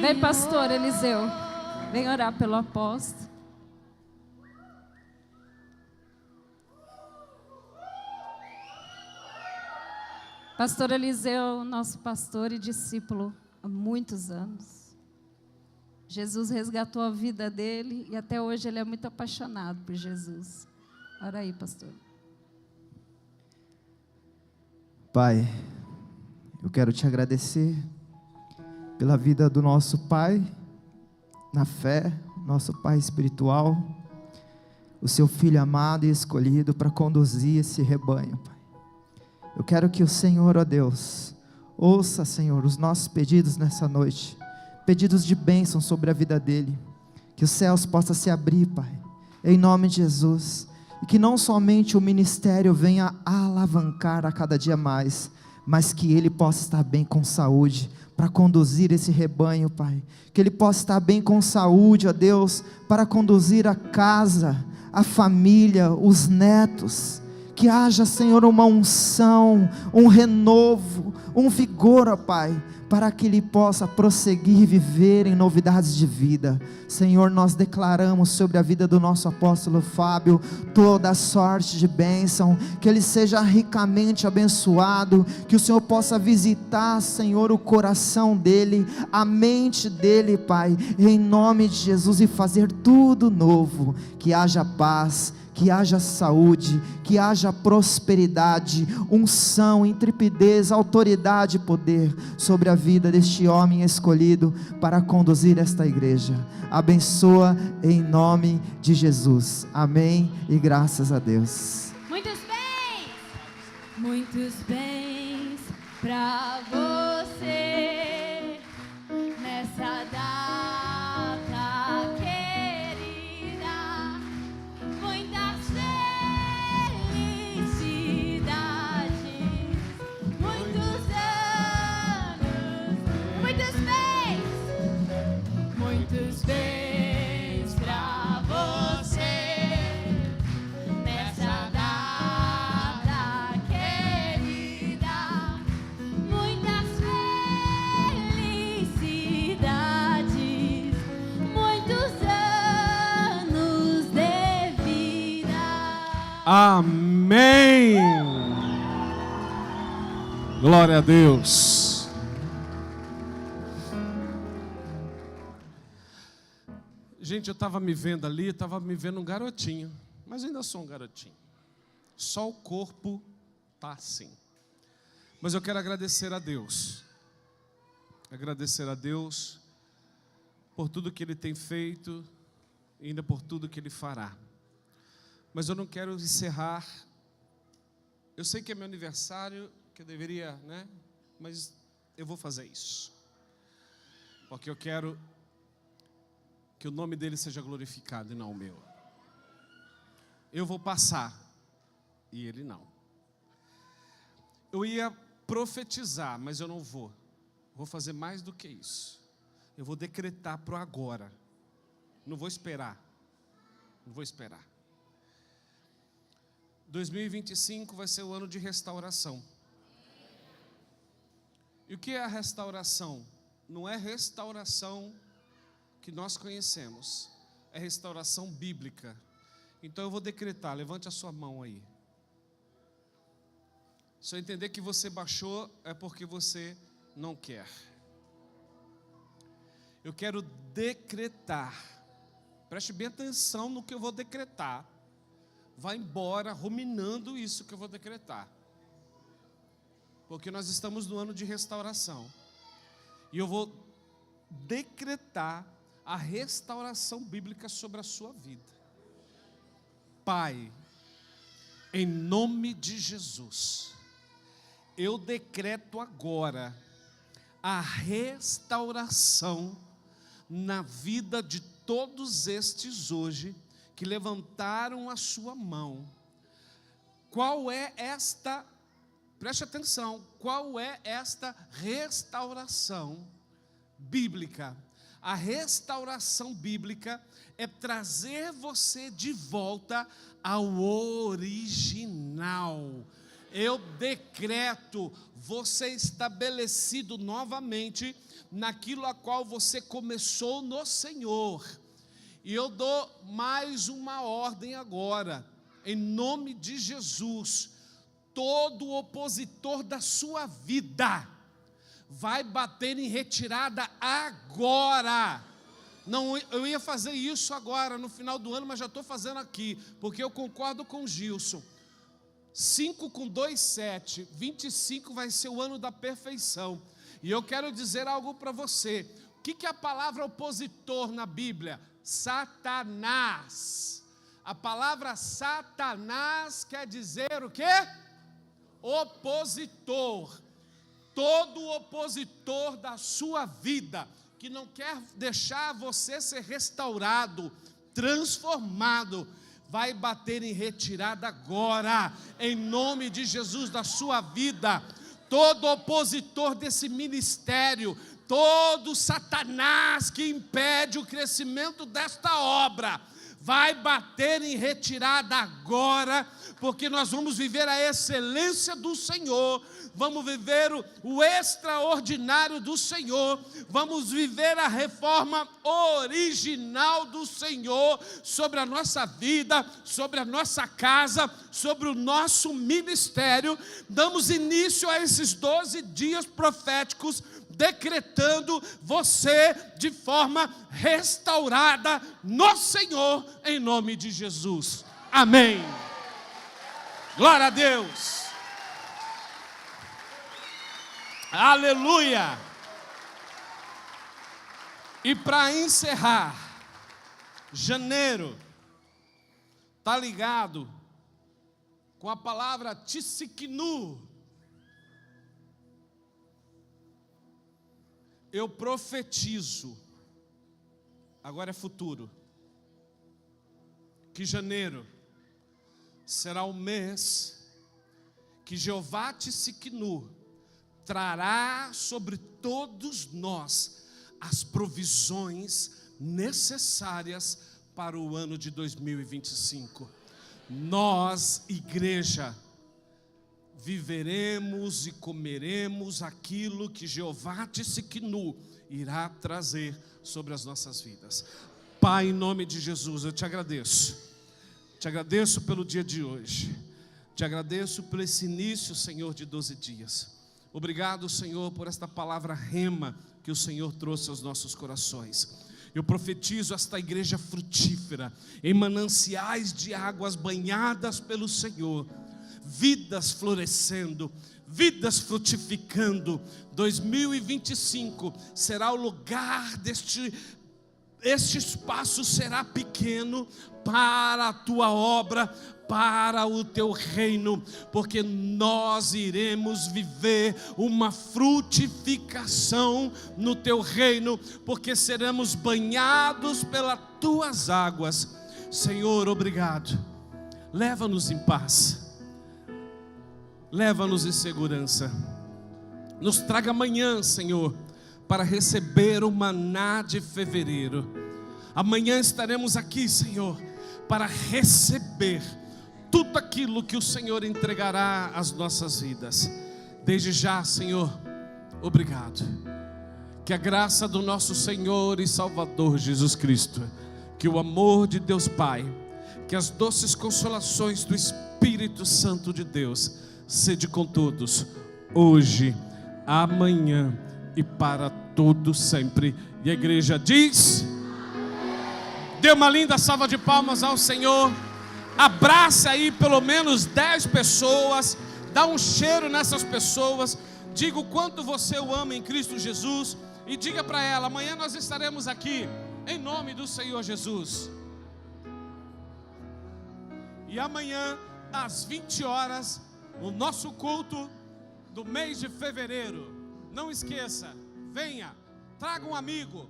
Vem, pastor Eliseu. Vem orar pelo apóstolo. Pastor Eliseu, nosso pastor e discípulo há muitos anos. Jesus resgatou a vida dele e até hoje ele é muito apaixonado por Jesus. Ora aí, pastor. Pai, eu quero te agradecer pela vida do nosso Pai, na fé, nosso Pai espiritual, o seu Filho amado e escolhido para conduzir esse rebanho, Pai. Eu quero que o Senhor, ó Deus, ouça, Senhor, os nossos pedidos nessa noite, pedidos de bênção sobre a vida dele, que os céus possam se abrir, Pai, em nome de Jesus, e que não somente o ministério venha alavancar a cada dia mais, mas que ele possa estar bem com saúde, para conduzir esse rebanho, Pai, que ele possa estar bem com saúde, ó Deus, para conduzir a casa, a família, os netos, que haja, Senhor, uma unção, um renovo, um vigor, ó Pai, para que ele possa prosseguir e viver em novidades de vida. Senhor, nós declaramos sobre a vida do nosso apóstolo Fábio toda a sorte de bênção, que ele seja ricamente abençoado, que o Senhor possa visitar, Senhor, o coração dele, a mente dele, Pai, em nome de Jesus, e fazer tudo novo, que haja paz, que haja saúde, que haja prosperidade, unção, intrepidez, autoridade e poder sobre a vida deste homem escolhido para conduzir esta igreja. Abençoa em nome de Jesus. Amém e graças a Deus. Muitos bens para você nessa data querida. Muitas felicidades, muitos anos, muitos bens pra você nessa data querida. Muitas felicidades, muitos anos de vida. Amém. Glória a Deus. Gente, eu estava me vendo ali, estava me vendo um garotinho, mas ainda sou um garotinho. Só o corpo está assim. Mas eu quero agradecer a Deus. Agradecer a Deus por tudo que Ele tem feito e ainda por tudo que Ele fará. Mas eu não quero encerrar. Eu sei que é meu aniversário, que eu deveria, né? Mas eu vou fazer isso. Porque eu quero que o nome dele seja glorificado e não o meu. Eu vou passar e ele não. Eu ia profetizar, mas eu não vou. Vou fazer mais do que isso. Eu vou decretar para o agora. Não vou esperar. Não vou esperar. 2025 vai ser o ano de restauração. E o que é a restauração? Não é restauração que nós conhecemos, é restauração bíblica. Então eu vou decretar, levante a sua mão aí. Se eu entender que você baixou, é porque você não quer. Eu quero decretar, preste bem atenção no que eu vou decretar. Vai embora ruminando isso que eu vou decretar. Porque nós estamos no ano de restauração. E eu vou decretar a restauração bíblica sobre a sua vida. Pai, em nome de Jesus, eu decreto agora a restauração na vida de todos estes hoje que levantaram a sua mão. Qual é esta, preste atenção, qual é esta restauração bíblica? A restauração bíblica é trazer você de volta ao original. eu decreto você estabelecido novamente naquilo a qual você começou no Senhor. E eu dou mais uma ordem agora, em nome de Jesus. Todo opositor da sua vida vai bater em retirada agora. Não, eu ia fazer isso agora no final do ano, mas já estou fazendo aqui, porque eu concordo com o Gilson. 5 com 2, 7, 25 vai ser o ano da perfeição. E eu quero dizer algo para você. O que é a palavra opositor na Bíblia? Satanás. A palavra Satanás quer dizer o quê? Opositor. Todo opositor da sua vida, que não quer deixar você ser restaurado, transformado, vai bater em retirada agora, em nome de Jesus, da sua vida. Todo opositor desse ministério, todo Satanás que impede o crescimento desta obra, vai bater em retirada agora, porque nós vamos viver a excelência do Senhor, vamos viver o extraordinário do Senhor, vamos viver a reforma original do Senhor sobre a nossa vida, sobre a nossa casa, sobre o nosso ministério. Damos início a esses 12 dias proféticos, decretando você de forma restaurada no Senhor, em nome de Jesus. Amém. Glória a Deus. Aleluia. E para encerrar, janeiro está ligado com a palavra Tsiknu. Eu profetizo, agora é futuro, que janeiro será o mês que Jeová Tsiknu trará sobre todos nós as provisões necessárias para o ano de 2025. Nós, igreja, viveremos e comeremos aquilo que Jeová Tsiknu irá trazer sobre as nossas vidas. Pai, em nome de Jesus, eu te agradeço. Te agradeço pelo dia de hoje. Te agradeço por esse início, Senhor, de 12 dias. Obrigado, Senhor, por esta palavra rema que o Senhor trouxe aos nossos corações. Eu profetizo esta igreja frutífera, em mananciais de águas banhadas pelo Senhor, vidas florescendo, vidas frutificando. 2025 será o lugar este espaço será pequeno para a tua obra, para o teu reino, porque nós iremos viver uma frutificação no teu reino, porque seremos banhados pelas tuas águas. Senhor, obrigado. Leva-nos em paz, leva-nos em segurança. Nos traga amanhã, Senhor, para receber o maná de fevereiro. Amanhã estaremos aqui, Senhor, para receber tudo aquilo que o Senhor entregará às nossas vidas. Desde já, Senhor, obrigado. Que a graça do nosso Senhor e Salvador Jesus Cristo, que o amor de Deus Pai, que as doces consolações do Espírito Santo de Deus sede com todos, hoje, amanhã e para todo sempre. E a igreja diz: dê uma linda salva de palmas ao Senhor. Abraça aí pelo menos 10 pessoas, dá um cheiro nessas pessoas, diga o quanto você o ama em Cristo Jesus, e diga para ela: amanhã nós estaremos aqui, em nome do Senhor Jesus. E amanhã, às 20 horas, o nosso culto do mês de fevereiro. Não esqueça, venha, traga um amigo,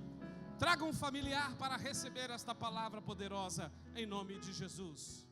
traga um familiar para receber esta palavra poderosa, em nome de Jesus.